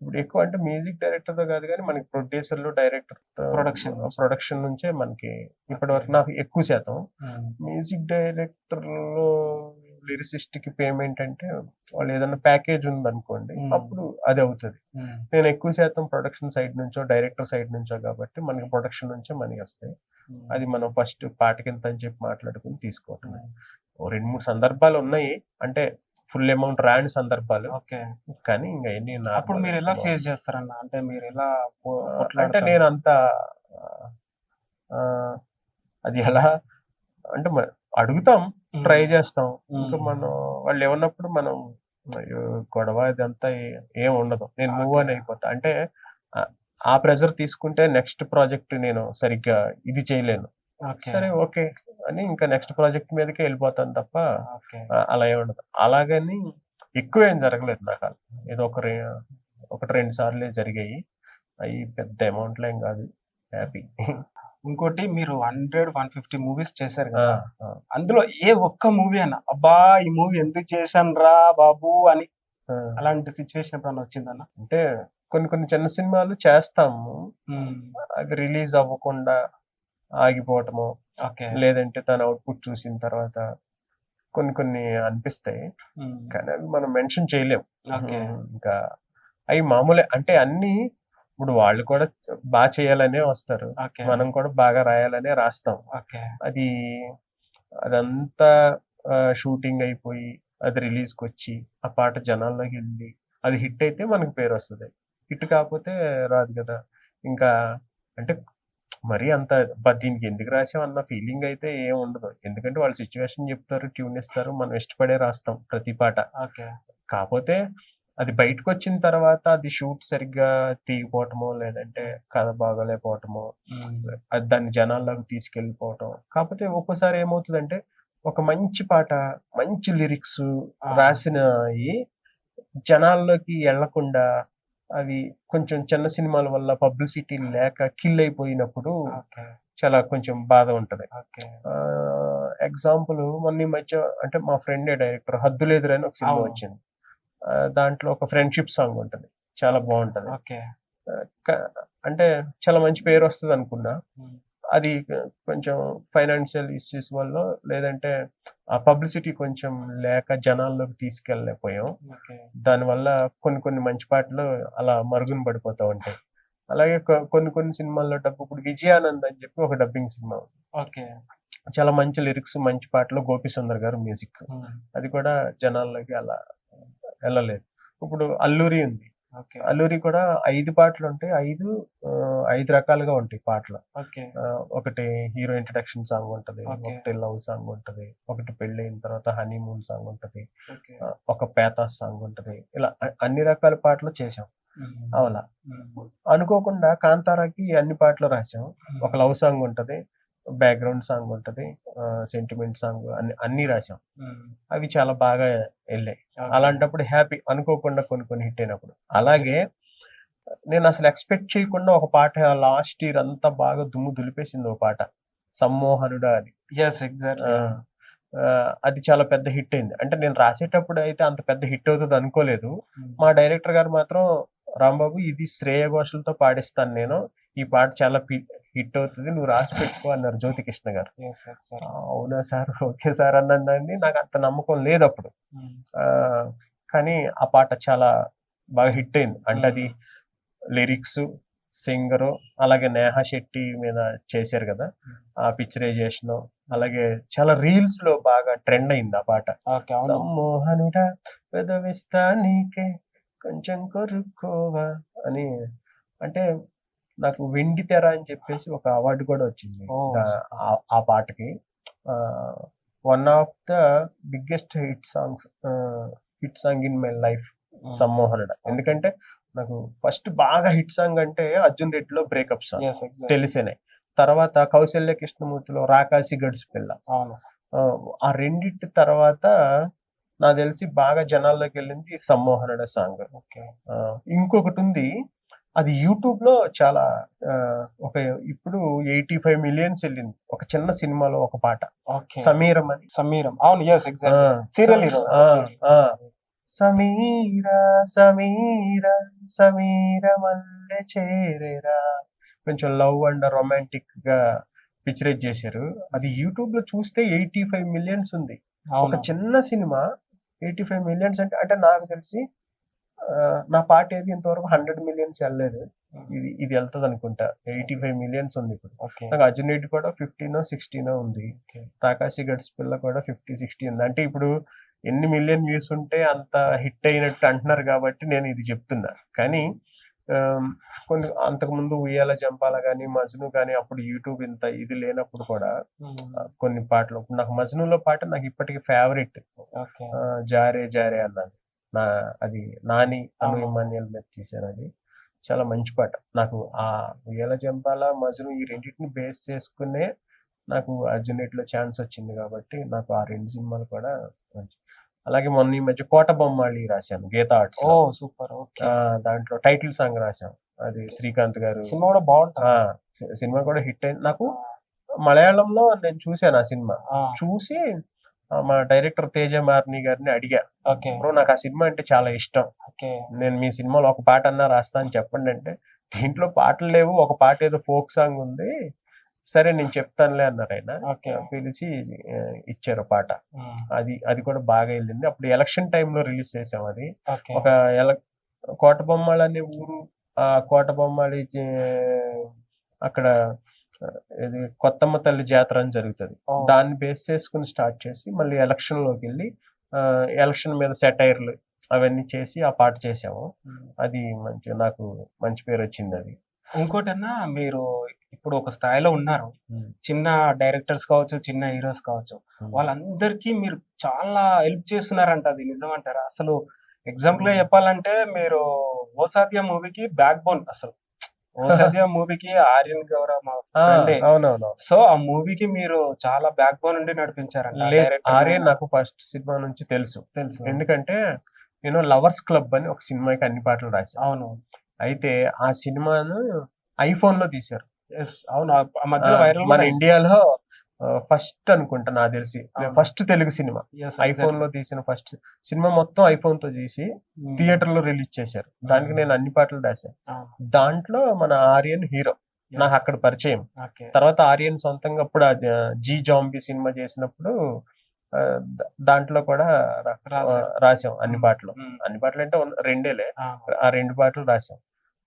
ఇప్పుడు ఎక్కువ అంటే మ్యూజిక్ డైరెక్టర్ తో కాదు కానీ మనకి ప్రొడ్యూసర్లు, డైరెక్టర్, ప్రొడక్షన్ నుంచే మనకి ఇప్పటి వరకు నాకు ఎక్కువ శాతం. మ్యూజిక్ డైరెక్టర్ లో లిరిసిస్ట్ కి పేమెంట్ అంటే వాళ్ళు ఏదైనా ప్యాకేజ్ ఉందనుకోండి అప్పుడు అది అవుతుంది. నేను ఎక్కువ శాతం ప్రొడక్షన్ సైడ్ నుంచో డైరెక్టర్ సైడ్ నుంచో కాబట్టి మనకి ప్రొడక్షన్ నుంచే మనీ వస్తాయి. అది మనం ఫస్ట్ పాటకి ఎంత అని చెప్పి మాట్లాడుకుని తీసుకోవటం. 2-3 సందర్భాలు ఉన్నాయి, అంటే ఫుల్ అమౌంట్ రాని సందర్భాలు. కానీ ఇంకా ఎన్ని అప్పుడు మీరు ఎలా ఫేస్ చేస్తారన్న? అంటే మీరు ఎలా అంటే నేను అంత అది ఎలా అంటే అడుగుతాం, ట్రై చేస్తాం. ఇంకా మనం వాళ్ళు ఏమన్నప్పుడు మనం గొడవ ఇదంతా ఏం ఉండదు, నేను మూవ్ అని అయిపోతా. అంటే ఆ ప్రెజర్ తీసుకుంటే నెక్స్ట్ ప్రాజెక్ట్ నేను సరిగ్గా ఇది చేయలేను. సరే ఓకే అని ఇంకా నెక్స్ట్ ప్రాజెక్ట్ మీదకి వెళ్ళిపోతాను తప్ప అలా ఏమి ఉండదు. అలాగని ఎక్కువ ఏం జరగలేదు నాకు. ఏదో 1-2 సార్లే జరిగాయి, అవి పెద్ద అమౌంట్లో ఏం కాదు, హ్యాపీ. ఇంకోటి మీరు 100-150 మూవీస్ చేశారు కదా, అందులో ఏ ఒక్క మూవీ అన్న అబ్బా ఈ మూవీ ఎందుకు చేశాను రా బాబు అని అలాంటి సిచ్యువేషన్ ఎప్పుడన్నా వచ్చిందన్న? అంటే కొన్ని చిన్న సినిమాలు చేస్తాము, అవి రిలీజ్ అవ్వకుండా ఆగిపోవటము, ఓకే. లేదంటే తన అవుట్పుట్ చూసిన తర్వాత కొన్ని అనిపిస్తాయి, కానీ అవి మనం మెన్షన్ చేయలేం. ఓకే. ఇంకా అవి మామూలే. అంటే అన్ని ఇప్పుడు వాళ్ళు కూడా బాగా చేయాలనే వస్తారు, ఓకే. మనం కూడా బాగా రాయాలనే రాస్తాం. ఓకే. అదంతా షూటింగ్ అయిపోయి అది రిలీజ్కి వచ్చి ఆ పాట జనాల్లోకి వెళ్ళి అది హిట్ అయితే మనకు పేరు వస్తుంది, హిట్ కాకపోతే రాదు కదా. ఇంకా అంటే మరీ అంత దీనికి ఎందుకు రాసాం అన్న ఫీలింగ్ అయితే ఏం ఉండదు, ఎందుకంటే వాళ్ళు సిచ్యువేషన్ చెప్తారు, ట్యూన్ ఇస్తారు, మనం ఇష్టపడే రాస్తాం ప్రతి పాట. ఓకే. కాకపోతే అది బయటకు వచ్చిన తర్వాత అది షూట్ సరిగ్గా తీగిపోవటమో, లేదంటే కథ బాగోలేకపోవటమో, అది దాన్ని జనాల్లోకి తీసుకెళ్ళిపోవటం. కాకపోతే ఒక్కోసారి ఏమవుతుందంటే ఒక మంచి పాట, మంచి లిరిక్స్ రాసినవి జనాల్లోకి వెళ్లకుండా అవి కొంచెం చిన్న సినిమాల వల్ల పబ్లిసిటీ లేక కిల్ అయిపోయినప్పుడు చాలా కొంచెం బాధ ఉంటది. ఎగ్జాంపుల్ మొన్న ఈ మధ్య అంటే మా ఫ్రెండే డైరెక్టర్, హద్దులేదురు అని ఒక సినిమా వచ్చింది. దాంట్లో ఒక ఫ్రెండ్షిప్ సాంగ్ ఉంటది, చాలా బాగుంటది. అంటే చాలా మంచి పేరు వస్తుంది అనుకున్నా, అది కొంచెం ఫైనాన్షియల్ ఇష్యూస్ వల్ల లేదంటే ఆ పబ్లిసిటీ కొంచెం లేక జనాల్లోకి తీసుకెళ్ళలేకపోయాం. దానివల్ల కొన్ని మంచి పాటలు అలా మరుగున పడిపోతూ ఉంటాయి. అలాగే కొన్ని సినిమాల్లో ఇప్పుడు విజయానంద్ అని చెప్పి ఒక డబ్బింగ్ సినిమా ఉంది, చాలా మంచి లిరిక్స్, మంచి పాటలు, గోపి సుందర్ గారు మ్యూజిక్, అది కూడా జనాల్లోకి అలా వెళ్ళలేదు. ఇప్పుడు అల్లూరి ఉంది, అల్లూరి కూడా 5 పాటలు ఉంటాయి, 5 రకాలుగా ఉంటాయి పాటలు. ఒకటి హీరో ఇంట్రడక్షన్ సాంగ్ ఉంటది, ఒకటి లవ్ సాంగ్ ఉంటది, ఒకటి పెళ్లి అయిన తర్వాత హనీమూన్ సాంగ్ ఉంటది, ఒక పేతాస్ సాంగ్ ఉంటది. ఇలా అన్ని రకాల పాటలు చేసాం. అవునా, అనుకోకుండా కాంతారాకి అన్ని పాటలు రాసాం. ఒక లవ్ సాంగ్ ఉంటది, బ్యాక్గ్రౌండ్ సాంగ్ ఉంటది, సెంటిమెంట్ సాంగ్, అన్ని రాసాం. అవి చాలా బాగా వెళ్ళాయి. అలాంటప్పుడు హ్యాపీ, అనుకోకుండా కొన్ని హిట్ అయినప్పుడు. అలాగే నేను అసలు ఎక్స్పెక్ట్ చేయకుండా ఒక పాట లాస్ట్ ఇయర్ అంతా బాగా దుమ్ము దులిపేసింది, ఒక పాట సమ్మోహనుడా అని. అది చాలా పెద్ద హిట్ అయింది. అంటే నేను రాసేటప్పుడు అయితే అంత పెద్ద హిట్ అవుతుంది అనుకోలేదు. మా డైరెక్టర్ గారు మాత్రం, రాంబాబు ఇది శ్రేయ ఘోషల్తో పాడిస్తాను నేను, ఈ పాట చాలా హిట్ అవుతుంది, నువ్వు రాసి పెట్టుకో అన్నారు జ్యోతికృష్ణ గారు. అవునా సార్, ఓకే సార్ అన్నదండి. నాకు అంత నమ్మకం లేదు అప్పుడు, కానీ ఆ పాట చాలా బాగా హిట్ అయింది. అంటే అది లిరిక్స్, సింగరు, అలాగే నేహా శెట్టి మీద చేశారు కదా ఆ పిక్చరైజేషన్, అలాగే చాలా రీల్స్ లో బాగా ట్రెండ్ అయింది ఆ పాట. సమ్మోహనుడా పెదవిస్తా నీకే కొంచెం కొరుక్కోవా అని. అంటే నాకు వెండి తెర అని చెప్పేసి ఒక అవార్డు కూడా వచ్చింది ఆ పాటకి. One of the biggest hit song in my life సమ్మోహనుడ. ఎందుకంటే నాకు ఫస్ట్ బాగా హిట్ సాంగ్ అంటే అర్జున్ రెడ్డిలో బ్రేకప్ సాంగ్ తెలిసేనే, తర్వాత కౌశల్య కృష్ణమూర్తిలో రాకాసి గడుసు పిల్ల. ఆ రెండిటి తర్వాత నాకు తెలిసి బాగా జనాల్లోకి వెళ్ళింది సమ్మోహనుడ సాంగ్. ఇంకొకటి ఉంది, అది యూట్యూబ్ లో చాలా ఇప్పుడు 85 మిలియన్స్ వెళ్ళింది, ఒక చిన్న సినిమాలో ఒక పాట, సమీరం అని. సమీరా సమీరా సమీర మల్లె చేరేరా, కొంచెం లవ్ అండ్ రొమాంటిక్ గా పిక్చరైజ్ చేశారు. అది యూట్యూబ్ లో చూస్తే 85 మిలియన్స్ ఉంది. ఒక చిన్న సినిమా 85 మిలియన్స్ అంటే నాకు తెలిసి నా పాట ఏది ఇంతవరకు 100 మిలియన్స్ వెళ్ళలేదు, ఇది వెళ్తుంది అనుకుంటా. 85 మిలియన్స్ ఉంది ఇప్పుడు. నాకు అర్జున్ రెడ్డి కూడా 15-16 ఉంది, రాకాసి గడ్స్ పిల్ల కూడా 50-60 ఉంది. అంటే ఇప్పుడు ఎన్ని మిలియన్ వ్యూస్ ఉంటే అంత హిట్ అయినట్టు అంటున్నారు కాబట్టి నేను ఇది చెప్తున్నా. కానీ కొన్ని అంతకుముందు ఉయ్యాల జంపాల కానీ, మజ్ను కానీ, అప్పుడు యూట్యూబ్ ఇంత ఇది లేనప్పుడు కూడా కొన్ని పాటలు, నాకు మజ్నులో పాట నాకు ఇప్పటికీ ఫేవరెట్, జారే జారే అన్నది. అది నాని అను ఇమాన్యుయల్ మీద తీశారు, అది చాలా మంచి పాట. నాకు ఆ ఉయ్యాల జంపాల, మజ్ను ఈ రెండింటిని బేస్ చేసుకునే నాకు అర్జున్ రెడ్డిలో ఛాన్స్ వచ్చింది కాబట్టి నాకు ఆ 2 సినిమాలు కూడా మంచి. అలాగే మొన్న ఈ మధ్య కోట బొమ్మాళి రాశాను గీతా ఆర్ట్స్. సూపర్. దాంట్లో టైటిల్ సాంగ్ రాశాను, అది శ్రీకాంత్ గారు. సినిమా కూడా బాగుంటుంది, సినిమా కూడా హిట్ అయింది. నాకు మలయాళంలో నేను చూశాను ఆ సినిమా. చూసి మా డైరెక్టర్ తేజ మార్ని గారిని అడిగా, ఓకే బ్రో నాకు ఆ సినిమా అంటే చాలా ఇష్టం, ఓకే నేను మీ సినిమాలో ఒక పాట అన్నా రాస్తా అని చెప్పండి అంటే, దీంట్లో పాటలు లేవు, ఒక పాట ఏదో ఫోక్ సాంగ్ ఉంది, సరే నేను చెప్తానులే అన్నారు ఆయన. ఓకే పిలిచి ఇచ్చారు పాట. అది కూడా బాగా వెళ్ళింది. అప్పుడు ఎలక్షన్ టైంలో రిలీజ్ చేసాం అది. ఓకే ఒక కోటబొమ్మాళి అనే ఊరు, ఆ కోటబొమ్మాళి అక్కడ ఇది కొత్తమ్మ తల్లి జాతర అని జరుగుతుంది. దాన్ని బేస్ చేసుకుని స్టార్ట్ చేసి మళ్ళీ ఎలక్షన్ లోకి వెళ్ళి ఎలక్షన్ మీద సెటైర్లు అవన్నీ చేసి ఆ పాట చేసాము. అది నాకు మంచి పేరు వచ్చింది. అది ఇంకోటన్నా, మీరు ఇప్పుడు ఒక స్థాయిలో ఉన్నారు, చిన్న డైరెక్టర్స్ కావచ్చు, చిన్న హీరోస్ కావచ్చు, వాళ్ళందరికీ మీరు చాలా హెల్ప్ చేస్తున్నారంట. అది నిజం అంటారా? అసలు ఎగ్జాంపుల్ గా చెప్పాలంటే మీరు ఓసాద్య మూవీకి బ్యాక్ బోన్. అసలు ఓసాద్య మూవీకి ఆర్యన్ గౌరవ్ మా ఫ్రెండే. అవునవును. సో ఆ మూవీకి మీరు చాలా బ్యాక్ బోన్ నుండి నడిపించారంట. ఆర్యన్ నాకు ఫస్ట్ సినిమా నుంచి తెలుసు. ఎందుకంటే నేను లవర్స్ క్లబ్ అని ఒక సినిమాకి అన్ని పాటలు రాశాను. అవును. అయితే ఆ సినిమాను ఐఫోన్ లో తీశారు. అవును, ఆ మధ్యలో వైరల్ మన ఇండియాలో ఫస్ట్ అనుకుంటా నాకు తెలిసి, ఫస్ట్ తెలుగు సినిమా ఐఫోన్ లో తీసిన ఫస్ట్ సినిమా. మొత్తం ఐఫోన్ తో తీసి థియేటర్ లో రిలీజ్ చేశారు. దానికి నేను అన్ని పాటలు రాశాను. దాంట్లో మన ఆర్యన్ హీరో, నాకు అక్కడ పరిచయం. తర్వాత ఆర్యన్ సొంతంగా అప్పుడు జీ జాంబీ సినిమా చేసినప్పుడు దాంట్లో కూడా రాసాం అన్ని పాటలు. అన్ని పాటలు అంటే రెండేలే, ఆ 2 పాటలు రాసాం.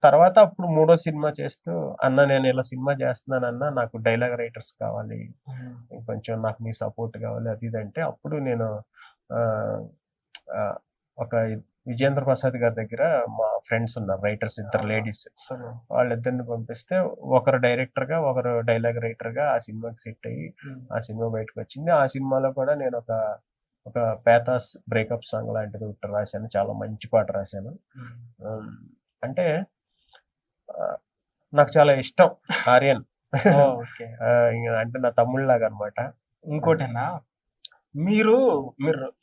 తర్వాత అప్పుడు 3వ సినిమా చేస్తూ, అన్న నేను ఇలా సినిమా చేస్తున్నానన్నా, నాకు డైలాగ్ రైటర్స్ కావాలి, కొంచెం నాకు మీ సపోర్ట్ కావాలి, అది ఇది అంటే, అప్పుడు నేను ఒక విజేంద్ర ప్రసాద్ గారి దగ్గర మా ఫ్రెండ్స్ ఉన్నారు రైటర్స్, 2 లేడీస్, వాళ్ళిద్దరిని పంపిస్తే ఒకరు డైరెక్టర్ గా ఒకరు డైలాగ్ రైటర్ గా ఆ సినిమాకి సెట్ అయ్యి ఆ సినిమా బయటకు వచ్చింది. ఆ సినిమాలో కూడా నేను ఒక పేతాస్ బ్రేకప్ సాంగ్ లాంటిది ఒకటి రాశాను. చాలా మంచి పాట రాశాను. అంటే నాకు చాలా ఇష్టం ఆర్యన్. అంటే నా తమ్ముళ్ళలాగా అనమాట. ఇంకోటేనా, మీరు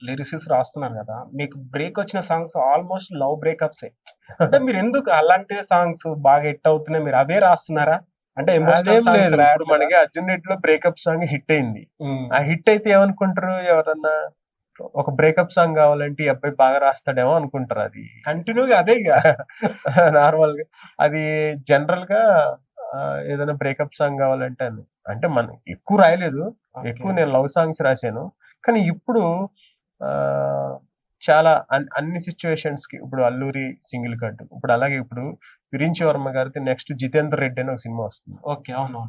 లిరిసిస్ రాస్తున్నారు కదా, మీకు బ్రేక్ వచ్చిన సాంగ్స్ ఆల్మోస్ట్ లవ్ బ్రేకప్స్. అంటే మీరు ఎందుకు అలాంటి సాంగ్స్ బాగా హిట్ అవుతున్నాయి, మీరు అవే రాస్తున్నారా? అంటే మనకి అర్జున్ రెడ్డి లో బ్రేకప్ సాంగ్ హిట్ అయింది. ఆ హిట్ అయితే ఏమనుకుంటారు ఎవరన్నా, ఒక బ్రేకప్ సాంగ్ కావాలంటే ఈ అబ్బాయి బాగా రాస్తాడేమో అనుకుంటారు. అది కంటిన్యూగా అదే నార్మల్ గా అది జనరల్ గా ఏదైనా బ్రేకప్ సాంగ్ కావాలంటే అంటే మనం ఎక్కువ రాయలేదు, ఎక్కువ నేను లవ్ సాంగ్స్ రాశాను. కానీ ఇప్పుడు చాలా అన్ని సిచ్యువేషన్స్ కి, ఇప్పుడు అల్లూరి సింగిల్ కట్, ఇప్పుడు అలాగే ఇప్పుడు విరించి వర్మ గారిది నెక్స్ట్ జితేందర్ రెడ్డి అని ఒక సినిమా వస్తుంది. ఓకే, అవును.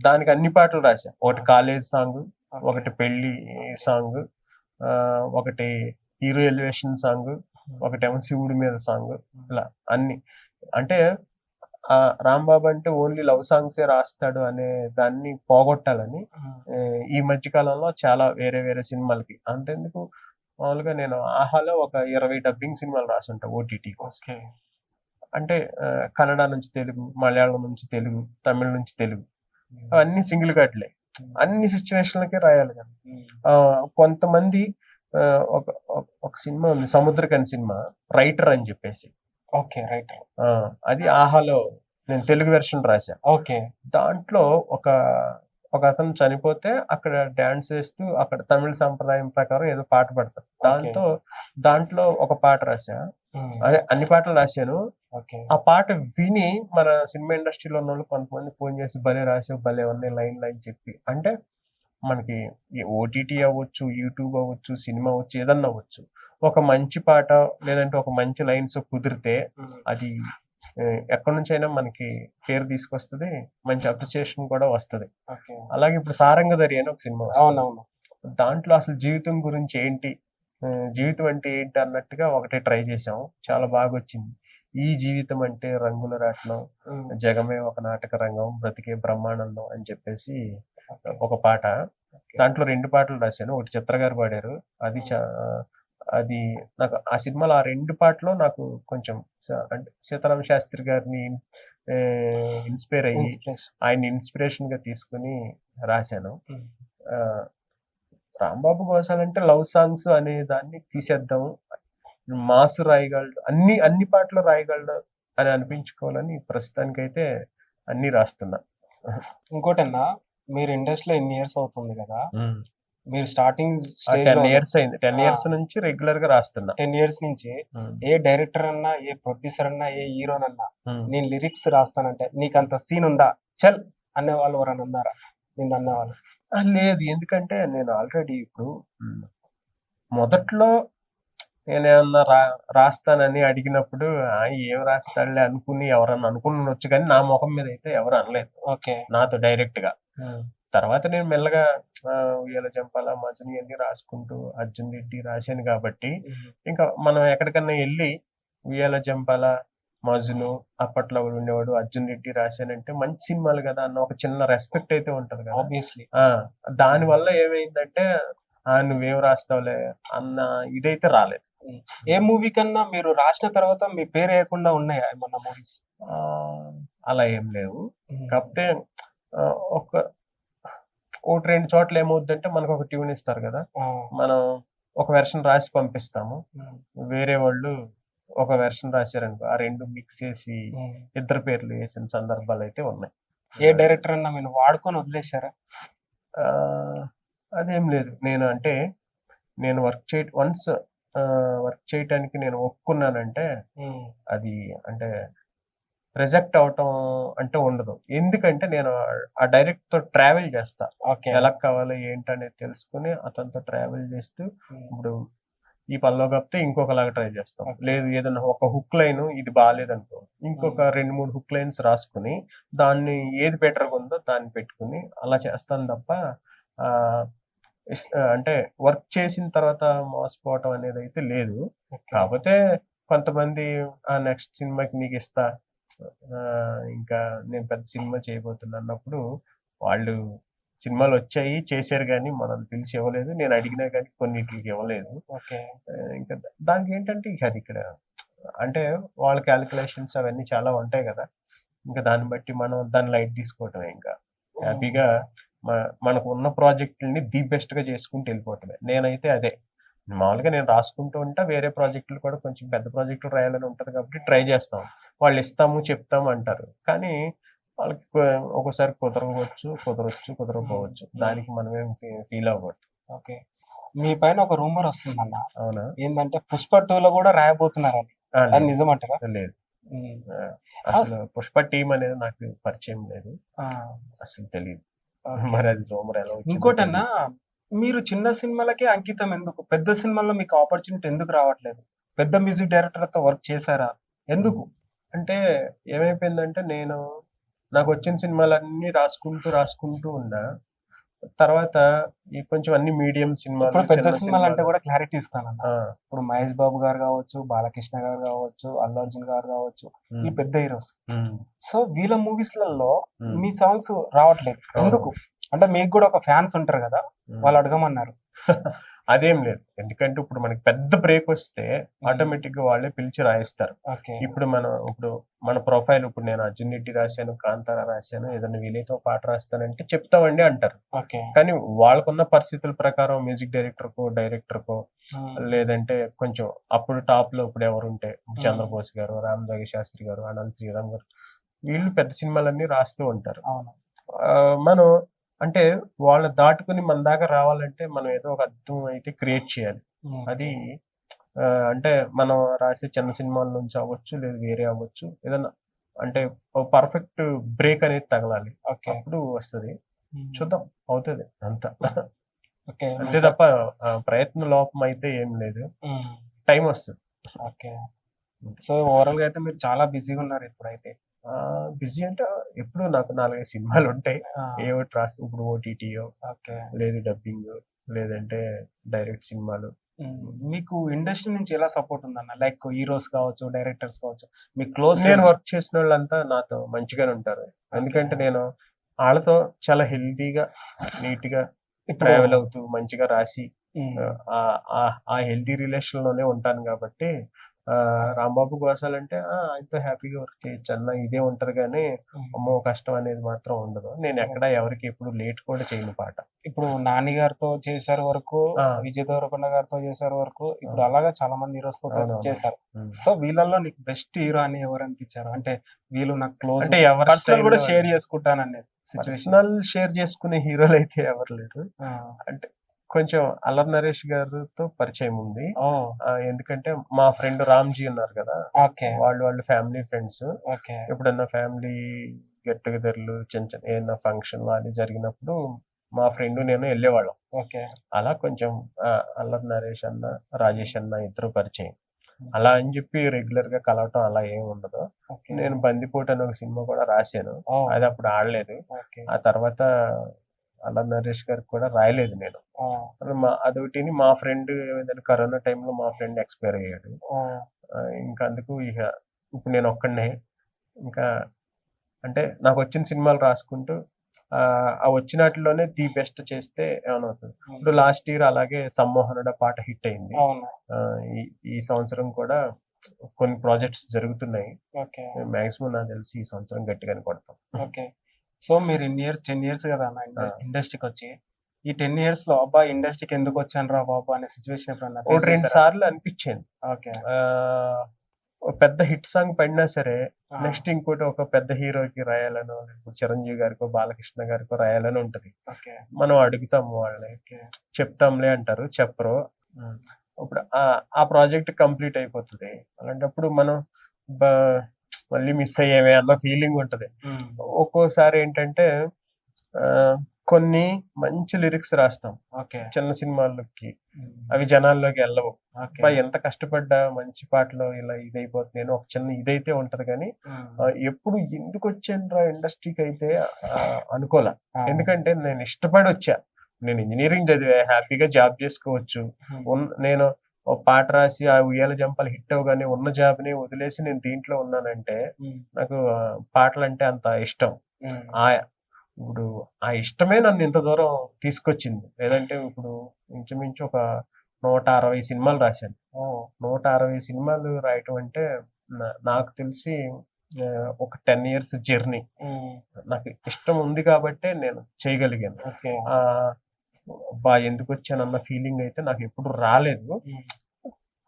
దానికి అన్ని పాటలు రాశా. ఒకటి కాలేజ్ సాంగ్, ఒకటి పెళ్లి సాంగ్, ఒకటి హీరో ఎలివేషన్ సాంగ్, ఒకటేమో శివుడి మీద సాంగ్, ఇలా అన్ని. అంటే రాంబాబు అంటే ఓన్లీ లవ్ సాంగ్సే రాస్తాడు అనే దాన్ని పోగొట్టాలని ఈ మధ్య కాలంలో చాలా వేరే వేరే సినిమాలకి, అంతెందుకు మామూలుగా నేను ఆహాలో ఒక 20 డబ్బింగ్ సినిమాలు రాసుంటా ఓటీటీ కోసం. అంటే కన్నడ నుంచి తెలుగు, మలయాళం నుంచి తెలుగు, తమిళ నుంచి తెలుగు, అవన్నీ సింగిల్ కట్లే. అన్ని సిచ్యువేషన్లకే రాయాలి కదా. కొంతమంది ఒక సినిమా ఉంది సముద్రకని సినిమా, రైటర్ అని చెప్పేసి. Okay, writer. అది ఆహాలో నేను తెలుగు వెర్షన్ రాశా. ఓకే. దాంట్లో ఒక అతను చనిపోతే అక్కడ డాన్స్ వేస్తూ అక్కడ తమిళ సంప్రదాయం ప్రకారం ఏదో పాట పడతారు. దాంట్లో ఒక పాట రాశా. అదే అన్ని పాటలు రాశాను. ఆ పాట విని మన సినిమా ఇండస్ట్రీలో ఉన్న వాళ్ళు కొంతమంది ఫోన్ చేసి భలే రాసావు, భలే ఉన్నాయి లైన్ చెప్పి. అంటే మనకి ఓటీటీ అవ్వచ్చు, యూట్యూబ్ అవ్వచ్చు, సినిమా అవ్వచ్చు, ఏదన్నా అవ్వచ్చు, ఒక మంచి పాట లేదంటే ఒక మంచి లైన్స్ కుదిరితే అది ఎక్కడి నుంచి అయినా మనకి పేరు తీసుకొస్తుంది, మంచి అప్రిసియేషన్ కూడా వస్తుంది. అలాగే ఇప్పుడు సారంగధరి అని ఒక సినిమా, దాంట్లో అసలు జీవితం గురించి ఏంటి, జీవితం అంటే ఏంటి అన్నట్టుగా ఒకటే ట్రై చేసాం. చాలా బాగా వచ్చింది. ఈ జీవితం అంటే రంగుల రాట్నం, జగమే ఒక నాటక రంగం, బ్రతికే బ్రహ్మానందం అని చెప్పేసి ఒక పాట. దాంట్లో 2 పాటలు రాశాను. ఒకటి చిత్ర గారు పాడారు. అది నాకు ఆ సినిమాలో ఆ 2 పాటలు నాకు కొంచెం అంటే సీతారామ శాస్త్రి గారిని ఇన్స్పైర్ అయ్యి ఆయన ఇన్స్పిరేషన్ గా తీసుకుని రాశాను. రాంబాబు గోసాలంటే లవ్ సాంగ్స్ అనే దాన్ని తీసేద్దాం, మాసు రాయగలడు, అన్ని పాటలు రాయగలడు అని అనిపించుకోవాలని ప్రస్తుతానికైతే అన్ని రాస్తున్నా. ఇంకోటన్నా మీరు ఇండస్ట్రీలో ఎన్ని ఇయర్స్ అవుతుంది కదా, మీరు స్టార్టింగ్ స్టేజ్ 10 ఇయర్స్ అయింది. 10 ఆ. ఇయర్స్ నుంచి రెగ్యులర్ గా రాస్తున్నా. 10 ఇయర్స్ నుంచి ఏ డైరెక్టర్ అన్నా, ఏ ప్రొడ్యూసర్ అన్నా, ఏ హీరోనన్నా నేను లిరిక్స్ రాస్తానంటే నీకు అంత సీన్ ఉందా చల్ అనే వాళ్ళు ఎవరైనా ఉన్నారా? నిన్ను అన్నవాళ్ళు? లేదు, ఎందుకంటే నేను ఆల్రెడీ ఇప్పుడు మొదట్లో నేనేమన్నా రాస్తానని అడిగినప్పుడు ఏం రాస్తాడులే అనుకుని ఎవరన్నా అనుకున్నొచ్చు, కానీ నా ముఖం మీద అయితే ఎవరు అనలేదు ఓకే. నాతో డైరెక్ట్ గా. తర్వాత నేను మెల్లగా ఉయ్యాల జంపాల, మజని అన్ని రాసుకుంటూ అర్జున్ రెడ్డి రాశాను కాబట్టి ఇంకా మనం ఎక్కడికన్నా వెళ్ళి ఉయ్యాల జంపాల, మజను అప్పట్లో ఉండేవాడు, అర్జున్ రెడ్డి రాశానంటే మంచి సినిమాలు కదా అన్న ఒక చిన్న రెస్పెక్ట్ అయితే ఉంటది కదా. ఆబ్వియస్లీ. దాని వల్ల ఏమైందంటే నువ్వేం రాస్తావులే అన్న ఇదైతే రాలేదు. ఏ మూవీ కన్నా మీరు రాసిన తర్వాత మీ పేరు వేయకుండా ఉన్నాయా ఏమన్నా మూవీస్? అలా ఏం లేవు. కాకపోతే ఒకటి రెండు చోట్ల ఏమవుద్దంటే మనకు ఒక ట్యూన్ ఇస్తారు కదా, మనం ఒక వెర్షన్ రాసి పంపిస్తాము, వేరే వాళ్ళు ఒక వెర్షన్ రాశారనుకో ఆ రెండు మిక్స్ చేసి ఇద్దరు పేర్లు వేసిన సందర్భాలు అయితే ఉన్నాయి. ఏ డైరెక్టర్ అన్నా మీరు వాడుకొని వదిలేశారా? అదేం లేదు. నేను వన్స్ వర్క్ చేయటానికి నేను ఒప్పుకున్నానంటే అది అంటే రిజెక్ట్ అవటం అంటే ఉండదు. ఎందుకంటే నేను ఆ డైరెక్ట్ తో ట్రావెల్ చేస్తా, ఎలా కావాలి ఏంటనేది తెలుసుకుని అతనితో ట్రావెల్ చేస్తూ ఇప్పుడు ఈ పనిలో కాకపోతే ఇంకొకలాగా ట్రై చేస్తాం. లేదు ఏదైనా ఒక హుక్ లైన్ ఇది బాగాలేదనుకో ఇంకొక 2-3 హుక్ లైన్స్ రాసుకుని దాన్ని ఏది బెటర్ గా ఉందో దాన్ని పెట్టుకుని అలా చేస్తాను తప్ప అంటే వర్క్ చేసిన తర్వాత మోసపోవటం అనేది అయితే లేదు. కాకపోతే కొంతమంది నెక్స్ట్ సినిమాకి నీకు ఇస్తా, ఇంకా నేను పెద్ద సినిమా చేయబోతున్నా అన్నప్పుడు వాళ్ళు సినిమాలు వచ్చాయి చేశారు కానీ మనల్ని పిలిచి ఇవ్వలేదు, నేను అడిగినా కానీ కొన్నిటికి ఇవ్వలేదు. ఇంకా దానికి ఏంటంటే ఇక అది ఇక్కడ అంటే వాళ్ళ క్యాలిక్యులేషన్స్ అవన్నీ చాలా ఉంటాయి కదా, ఇంకా దాన్ని బట్టి మనం దాన్ని లైట్ తీసుకోవటమే. ఇంకా హ్యాపీగా మనకు ఉన్న ప్రాజెక్టుల్ని ది బెస్ట్ గా చేసుకుంటూ వెళ్ళిపోవటమే. నేనైతే అదే మామూలుగా నేను రాసుకుంటూ ఉంటా, వేరే ప్రాజెక్టులు కూడా కొంచెం పెద్ద ప్రాజెక్టులు రాయాలని ఉంటది కాబట్టి ట్రై చేస్తాం. వాళ్ళు ఇస్తాము చెప్తాము అంటారు, కానీ వాళ్ళకి ఒకసారి కుదరకపోవచ్చు. దానికి మనమేం ఫీల్ అవ్వకూడదు. ఓకే. మీ పైన ఒక రూమర్ వస్తుందన్న, అవునా? ఏంటంటే పుష్ప 2 లో కూడా రాయబోతున్నారని, అది నిజమంటారా? లేదు, అసలు పుష్ప టీం అనేది నాకు పరిచయం లేదు, అసలు తెలియదు. మరి అది రూమర్ ఎలా వచ్చిందో ఇంకోటన్నా, మీరు చిన్న సినిమాలకే అంకితం ఎందుకు? పెద్ద సినిమాల్లో మీకు ఆపర్చునిటీ ఎందుకు రావట్లేదు? పెద్ద మ్యూజిక్ డైరెక్టర్ తో వర్క్ చేశారా? ఎందుకు? అంటే ఏమైపోయిందంటే నాకు వచ్చిన సినిమాలన్నీ రాసుకుంటూ ఉన్నా. తర్వాత ఈ కొంచెం అన్ని మీడియం సినిమాలు, ఇప్పుడు పెద్ద సినిమాలు అంటే కూడా క్లారిటీ ఇస్తానన్న. ఇప్పుడు మహేష్ బాబు గారు కావచ్చు, బాలకృష్ణ గారు కావచ్చు, అల్లు అర్జున్ గారు కావచ్చు, వీళ్ళు పెద్ద హీరోస్. సో వీళ్ళ మూవీస్ లలో మీ సాంగ్స్ రావట్లేదు ఎందుకు? అంటే మీకు కూడా ఒక ఫ్యాన్స్ ఉంటారు కదా, వాళ్ళు అడగమన్నారు. అదేం లేదు, ఎందుకంటే ఇప్పుడు మనకి పెద్ద బ్రేక్ వస్తే ఆటోమేటిక్ గా వాళ్ళే పిలిచి రాయిస్తారు. ఇప్పుడు మన ప్రొఫైల్, ఇప్పుడు నేను అర్జున్ రెడ్డి రాశాను, కాంతారా రాశాను, ఏదైనా వీలైతే పాట రాస్తానంటే చెప్తామండి అంటారు. కానీ వాళ్ళకున్న పరిస్థితుల ప్రకారం మ్యూజిక్ డైరెక్టర్ కో లేదంటే కొంచెం అప్పుడు టాప్ లో ఇప్పుడు ఎవరుంటే చంద్రబోస్ గారు, రామజోగి శాస్త్రి గారు, అనంత్ శ్రీరామ్ గారు, వీళ్ళు పెద్ద సినిమాలన్నీ రాస్తూ ఉంటారు. మనం అంటే వాళ్ళ దాటుకుని మన దాకా రావాలంటే మనం ఏదో ఒక అర్థం అయితే క్రియేట్ చేయాలి. అది అంటే మనం రాసే చిన్న సినిమాల నుంచి అవ్వచ్చు, లేదు వేరే అవ్వచ్చు, ఏదన్నా అంటే పర్ఫెక్ట్ బ్రేక్ అనేది తగలాలి, అప్పుడు వస్తుంది. చూద్దాం, అవుతుంది అంతా. అంతే తప్ప ప్రయత్న లోపం అయితే ఏం లేదు, టైం వస్తుంది. సో ఓవరాల్ గా అయితే మీరు చాలా బిజీగా ఉన్నారు ఇప్పుడైతే. బిజీ అంటే ఎప్పుడు నాకు 4-5 సినిమాలు ఉంటాయి, ఏ ఒకటి రాస్తే ఇప్పుడు ఓటీటీయో లేదు డబ్బింగ్ లేదంటే డైరెక్ట్ సినిమాలు. మీకు ఇండస్ట్రీ నుంచి ఎలా సపోర్ట్ ఉందన్న? లైక్ హీరోస్ కావచ్చు, డైరెక్టర్స్ కావచ్చు, మీ క్లోజ్ నేను వర్క్ చేసిన వాళ్ళంతా నాతో మంచిగానే ఉంటారు. ఎందుకంటే నేను వాళ్ళతో చాలా హెల్తీగా నీట్ గా ట్రావెల్ అవుతూ మంచిగా రాసి ఆ హెల్తీ రిలేషన్ లోనే ఉంటాను కాబట్టి రాంబాబు గోసాలంటే ఆయనతో హ్యాపీగా వర్క్ చేయొచ్చు అన్న ఇదే ఉంటది, కానీ అమ్మో కష్టం అనేది మాత్రం ఉండదు. నేను ఎక్కడ ఎవరికి ఎప్పుడు లేట్ కూడా చేయను పాట. ఇప్పుడు నాని గారితో చేశారు వరకు, ఆ. విజయ్ దేవరకొండ గారితో చేశారు వరకు, ఇప్పుడు అలాగా చాలా మంది హీరోస్ తో అవునవును. చేశారు. ఉమ్. సో వీళ్ళల్లో నీకు బెస్ట్ హీరో అని ఎవరు అనిపించారు? అంటే వీళ్ళు నాకు క్లోజ్, అంటే ఎవరి పర్సనల్ కూడా style లో షేర్ చేసుకుంటాననేది సిచ్యువేషన్. పర్సనల్ షేర్ చేసుకునే హీరోలు అయితే ఎవరు లేరు. అంటే కొంచెం అల్లరి నరేష్ గారితో పరిచయం ఉంది. ఎందుకంటే మా ఫ్రెండ్ రామ్జీ ఉన్నారు కదా, ఓకే వాళ్ళు ఫ్యామిలీ ఫ్రెండ్స్. ఓకే ఎప్పుడన్నా ఫ్యామిలీ గెట్ టుగెదర్లు చిన్న చిన్న ఏదైనా ఫంక్షన్ అది జరిగినప్పుడు మా ఫ్రెండ్ నేను వెళ్ళేవాళ్ళం. ఓకే అలా కొంచెం అల్లరి నరేష్ అన్న, రాజేష్ అన్న ఇద్దరు పరిచయం. అలా అని చెప్పి రెగ్యులర్ గా కలవటం అలా ఏమి ఉండదు. ఓకే నేను బందిపోటు అనే ఒక సినిమా కూడా రాశాను, అది అప్పుడు ఆడలేదు. ఓకే ఆ తర్వాత అల్లరి నరేష్ గారికి కూడా రాయలేదు నేను. అదొకటిని మా ఫ్రెండ్ ఏదైనా కరోనా టైంలో మా ఫ్రెండ్ ఎక్స్పైర్ అయ్యాడు. ఇంకా అందుకు ఇప్పుడు నేను ఒక్కడనే ఇంకా అంటే నాకు వచ్చిన సినిమాలు రాసుకుంటూ ఆ వచ్చినట్లోనే ది బెస్ట్ చేస్తే ఏమవుతుంది. ఇప్పుడు లాస్ట్ ఇయర్ అలాగే సమ్మోహనుడ పాట హిట్ అయింది. ఈ సంవత్సరం కూడా కొన్ని ప్రాజెక్ట్స్ జరుగుతున్నాయి. మాక్సిమం నాకు తెలిసి ఈ సంవత్సరం గట్టిగానే కొడతాం. ఓకే. సో మీరు 10 ఇయర్స్ కదా ఇండస్ట్రీకి వచ్చి, ఈ 10 ఇయర్స్ లో అబ్బా ఇండస్ట్రీకి ఎందుకు వచ్చాను రా బాబు అనే సిచ్యువేషన్ ఎప్పుడన్నా ఒకటి రెండు సార్లు అనిపించింది. ఓకే ఒక పెద్ద హిట్ సాంగ్ పడినా సరే నెక్స్ట్ ఇంకోటి ఒక పెద్ద హీరోకి రాయాలనో, చిరంజీవి గారికో బాలకృష్ణ గారికో రాయాలని ఉంటది. మనం అడుగుతాము, వాళ్ళని చెప్తాంలే అంటారు, చెప్పరు. ఇప్పుడు ఆ ప్రాజెక్ట్ కంప్లీట్ అయిపోతుంది. అలాంటప్పుడు మనం మళ్ళీ మిస్ అయ్యేవే అన్న ఫీలింగ్ ఉంటది. ఒక్కోసారి ఏంటంటే కొన్ని మంచి లిరిక్స్ రాస్తాం చిన్న సినిమాలకి, అవి జనాల్లోకి వెళ్ళవు. ఎంత కష్టపడ్డా మంచి పాటలో ఇలా ఇదైపోతుంది నేను ఒక చిన్న ఇదైతే ఉంటది. కానీ ఎప్పుడు ఎందుకు వచ్చాను ఇండస్ట్రీకి అయితే అనుకోలే. ఎందుకంటే నేను ఇష్టపడి వచ్చా. నేను ఇంజనీరింగ్ చదివా, హ్యాపీగా జాబ్ చేసుకోవచ్చు. నేను ఒక పాట రాసి ఆ ఉయ్యాల జంపాలు హిట్ అవగానే ఉన్న జాబ్ ని వదిలేసి నేను దీంట్లో ఉన్నానంటే నాకు పాటలు అంటే అంత ఇష్టం. ఇప్పుడు ఆ ఇష్టమే నన్ను ఇంత దూరం తీసుకొచ్చింది. లేదంటే ఇప్పుడు ఇంచుమించు ఒక 160 సినిమాలు రాశాను. 160 సినిమాలు రాయటం అంటే నాకు తెలిసి ఒక 10 ఇయర్స్ జర్నీ. నాకు ఇష్టం ఉంది కాబట్టి నేను చేయగలిగాను. ఎందుకు వచ్చానన్న ఫీలింగ్ అయితే నాకు ఎప్పుడు రాలేదు.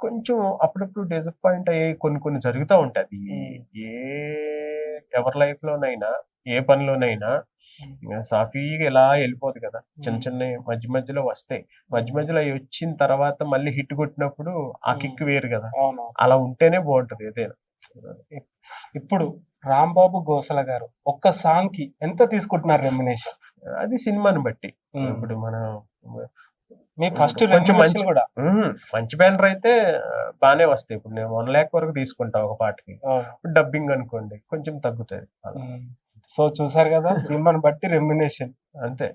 కొంచెం అప్పుడప్పుడు డిసప్పాయింట్ అయ్యే కొన్ని జరుగుతూ ఉంటాయి. ఎవరి లైఫ్ లోనైనా ఏ పనిలోనైనా సాఫీగా ఎలా వెళ్ళిపోదు కదా, చిన్న చిన్న మధ్య మధ్యలో వస్తాయి. మధ్యలో అవి వచ్చిన తర్వాత మళ్ళీ హిట్ కొట్టినప్పుడు ఆ కిక్ వేరు కదా, అలా ఉంటేనే బాగుంటది ఏదైనా. ఇప్పుడు రాంబాబు గోసల గారు ఒక్క సాంగ్ కి ఎంత తీసుకుంటున్నారు రెమ్యునేషన్? అది సినిమాని బట్టి. ఇప్పుడు మనం మీ ఫస్ట్ కొంచెం మంచి బ్యానర్ అయితే బానే వస్తాయి. ఇప్పుడు నేను 1 lakh వరకు తీసుకుంటా ఒక పాటకి. డబ్బింగ్ అనుకోండి కొంచెం తగ్గుతుంది. సో చూసారు కదా, సినిమాని బట్టి రెమ్యునేషన్ అంతే.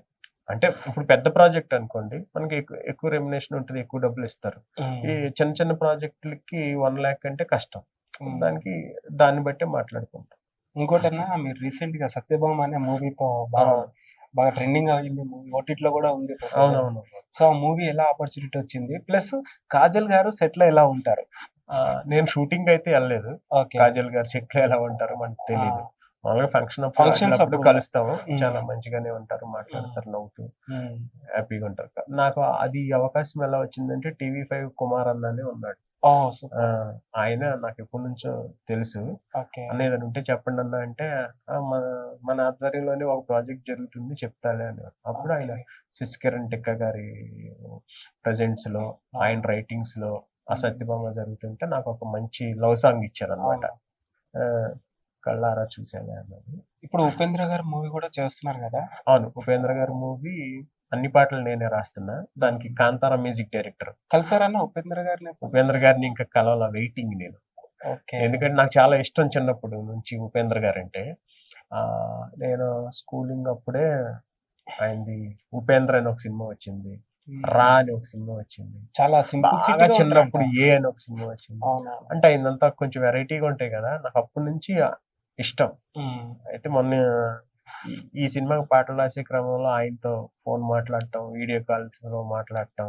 అంటే ఇప్పుడు పెద్ద ప్రాజెక్ట్ అనుకోండి మనకి ఎక్కువ రెమ్యునేషన్ ఉంటుంది, ఎక్కువ డబ్బులు ఇస్తారు. ఈ చిన్న చిన్న ప్రాజెక్టులకి 1 lakh అంటే కష్టం. దాన్ని బట్టి మాట్లాడుకుంటాం. ఇంకోటన్నా, మీరు రీసెంట్ గా సత్యభామ అనే మూవీతో బాగా ట్రెండింగ్ అయింది. ఓటీటీలో కూడా ఉంది. అవునవును. సో ఆ మూవీ ఎలా ఆపర్చునిటీ వచ్చింది? ప్లస్ కాజల్ గారు సెట్ లో ఎలా ఉంటారు? నేను షూటింగ్ అయితే వెళ్ళలేదు. కాజల్ గారు సెట్ లో ఎలా ఉంటారు మనకు తెలియదు. మామూలుగా ఫంక్షన్స్ అప్పుడు కలుస్తాము. చాలా మంచిగానే ఉంటారు, మాట్లాడతారు, నవ్వుతూ హ్యాపీగా ఉంటారు. నాకు అది అవకాశం ఎలా వచ్చిందంటే TV5 కుమార్ అన్ననే ఉన్నాడు. ఆయన నాకు ఎప్పటి నుంచో తెలుసు. అన్న ఏదైనా ఉంటే చెప్పండి అన్న అంటే మన ఆధ్వర్యంలోనే ఒక ప్రాజెక్ట్ జరుగుతుంది చెప్తాలే అని. అప్పుడు ఆయన శశికిరణ్ టెక్క గారి ప్రెజెంట్స్ లో, ఆయన రైటింగ్స్ లో ఆ సత్యభామ జరుగుతుంటే నాకు ఒక మంచి లవ్ సాంగ్ ఇచ్చారు అనమాట. కళ్ళారా చూసాను అన్నది. ఇప్పుడు ఉపేంద్ర గారి మూవీ కూడా చేస్తున్నారు కదా? అవును, ఉపేంద్ర గారి మూవీ అన్ని పాటలు నేనే రాస్తున్నా. దానికి కాంతారా మ్యూజిక్ డైరెక్టర్. కలిసారన్న ఉపేంద్ర గారిని? ఉపేంద్ర గారిని ఇంకా కలవాల, వెయిటింగ్ నేను. ఎందుకంటే నాకు చాలా ఇష్టం చిన్నప్పుడు నుంచి ఉపేంద్ర గారు అంటే. నేను స్కూలింగ్ అప్పుడే ఆయనది ఉపేంద్ర అని ఒక సినిమా వచ్చింది, రా అని ఒక సినిమా వచ్చింది, చాలా సింపుల్. చిన్నప్పుడు ఏ అని ఒక సినిమా వచ్చింది. అంటే ఆయనంతా కొంచెం వెరైటీగా ఉంటాయి కదా, నాకు అప్పటి నుంచి ఇష్టం. అయితే మొన్న ఈ సినిమాకి పాటలు రాసే క్రమంలో ఆయనతో ఫోన్ మాట్లాడటం, వీడియో కాల్స్ లో మాట్లాడటం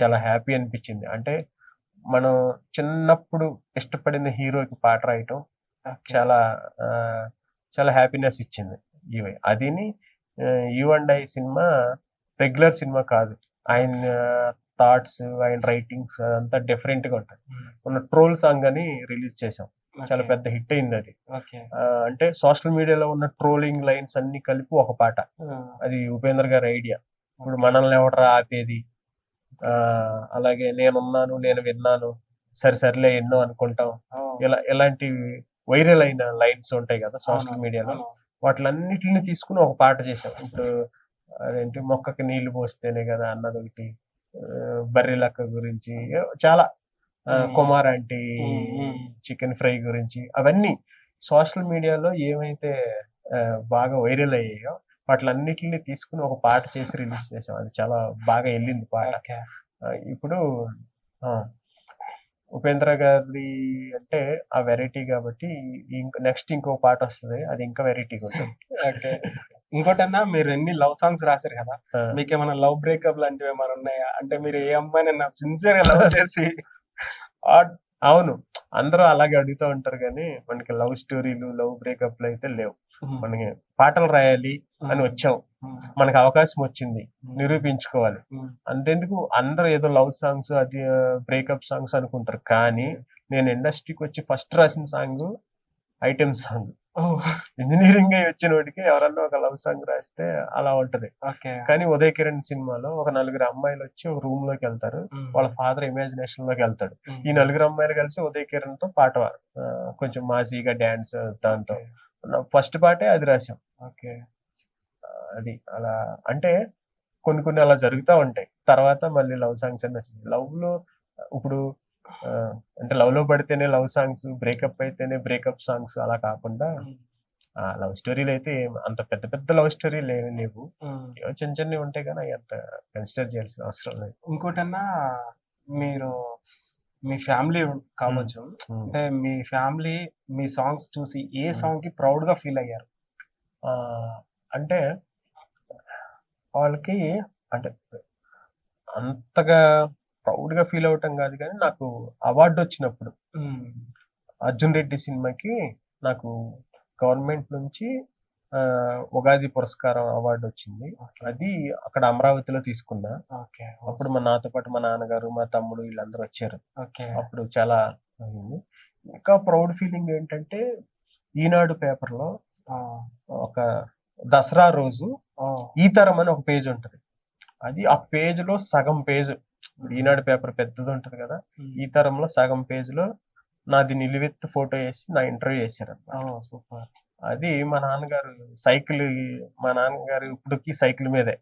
చాలా హ్యాపీ అనిపించింది. అంటే మనం చిన్నప్పుడు ఇష్టపడిన హీరోకి పాట రాయటం చాలా చాలా హ్యాపీనెస్ ఇచ్చింది. అదిని you and I cinema regular cinema కాదు. ఆయన థాట్స్, ఆయన రైటింగ్స్ అంతా డిఫరెంట్ గా ఉంటాయి. మొన్న ట్రోల్ సాంగ్ అని రిలీజ్ చేసాం, చాలా పెద్ద హిట్ అయింది అది. అంటే సోషల్ మీడియాలో ఉన్న ట్రోలింగ్ లైన్స్ అన్ని కలిపి ఒక పాట. అది ఉపేంద్ర గారి ఐడియా. ఇప్పుడు మనల్ని ఎవడరా ఆపేది, అలాగే నేనున్నాను, నేను విన్నాను, సరిలే ఎన్నో అనుకుంటాం, ఇలాంటి వైరల్ అయిన లైన్స్ ఉంటాయి కదా సోషల్ మీడియాలో, వాటిలన్నిటిని తీసుకుని ఒక పాట చేసాం. ఇప్పుడు అదేంటి, మొక్కకి నీళ్లు పోస్తేనే కదా అన్నది ఒకటి, బర్రెలక్క గురించి చాలా, కుమార్ ఆంటీ చికెన్ ఫ్రై గురించి, అవన్నీ సోషల్ మీడియాలో ఏమైతే బాగా వైరల్ అయ్యాయో వాటిలన్నిటిని తీసుకుని ఒక పాట చేసి రిలీజ్ చేసాం. అది చాలా బాగా వెళ్ళింది పాట. ఇప్పుడు ఉపేంద్ర గారి అంటే ఆ వెరైటీ కాబట్టి నెక్స్ట్ ఇంకో పాట వస్తుంది, అది ఇంకా వెరైటీగా ఉంటుంది. ఓకే. ఇంకోటన్నా, మీరు ఎన్ని లవ్ సాంగ్స్ రాశారు కదా, మీకు ఏమైనా లవ్ బ్రేకప్ లాంటివి ఏమైనా ఉన్నాయా? అంటే మీరు ఏ అమ్మాయిని సిన్సియర్ గా లవ్ చేసి అవును, అందరూ అలాగే అడుగుతూ ఉంటారు, కానీ మనకి లవ్ స్టోరీలు, లవ్ బ్రేకప్లు అయితే లేవు. మనకి పాటలు రాయాలి అని వచ్చాం, మనకి అవకాశం వచ్చింది, నిరూపించుకోవాలి. అంతెందుకు అందరూ ఏదో లవ్ సాంగ్స్, అది బ్రేకప్ సాంగ్స్ అనుకుంటారు, కానీ నేను ఇండస్ట్రీకి వచ్చి ఫస్ట్ రాసిన సాంగ్ ఐటెం సాంగ్. ఇంజనీరింగ్ వచ్చిన వాడికి ఎవరన్నా ఒక లవ్ సాంగ్ రాస్తే అలా ఉంటది. కానీ ఉదయ్ కిరణ్ సినిమాలో ఒక 4 అమ్మాయిలు వచ్చి ఒక రూమ్ లోకి వెళ్తారు, వాళ్ళ ఫాదర్ ఇమాజినేషన్ లోకి వెళ్తాడు. ఈ 4 అమ్మాయిలు కలిసి ఉదయ్ కిరణ్ తో పాట, కొంచెం మాజీగా డాన్స్, దాంతో ఫస్ట్ పాటే అది రాశాం. అది అలా అంటే కొన్ని అలా జరుగుతూ ఉంటాయి. తర్వాత మళ్ళీ లవ్ సాంగ్స్ అని వచ్చింది. లవ్ లో ఇప్పుడు అంటే లవ్ లో పడితేనే లవ్ సాంగ్స్, బ్రేకప్ అయితేనే బ్రేకప్ సాంగ్స్, అలా కాకుండా లవ్ స్టోరీలు అయితే అంత పెద్ద లవ్ స్టోరీలు ఏమి లేవు, చిన్న చిన్నవి ఉంటాయి, కానీ అవి అంత కన్సిడర్ చేయాల్సిన అవసరం లేదు. ఇంకోటన్నా, మీరు మీ ఫ్యామిలీ కావచ్చు, అంటే మీ ఫ్యామిలీ మీ సాంగ్స్ చూసి ఏ సాంగ్ కి ప్రౌడ్ గా ఫీల్ అయ్యారు? అంటే వాళ్ళకి అంటే అంతగా ప్రౌడ్ గా ఫీల్ అవటం కాదు, కానీ నాకు అవార్డు వచ్చినప్పుడు అర్జున్ రెడ్డి సినిమాకి నాకు గవర్నమెంట్ నుంచి ఉగాది పురస్కారం అవార్డు వచ్చింది. అది అక్కడ అమరావతిలో తీసుకున్నా. అప్పుడు నాతో పాటు మా నాన్నగారు, మా తమ్ముడు వీళ్ళందరూ వచ్చారు. అప్పుడు చాలా అయింది. ఇంకా ప్రౌడ్ ఫీలింగ్ ఏంటంటే, ఈనాడు పేపర్ లో ఒక దసరా రోజు ఈ తరం అని ఒక పేజ్ ఉంటది. అది ఆ పేజ్ లో సగం పేజ్, ఈనాడు పేపర్ పెద్దది ఉంటది కదా, ఈ తరంలో సగం పేజ్ లో నాది నిలువెత్తు ఫోటో వేసి నా ఇంటర్వ్యూ చేశారు. అది మా నాన్నగారు ఇప్పటికి సైకిల్ మీదే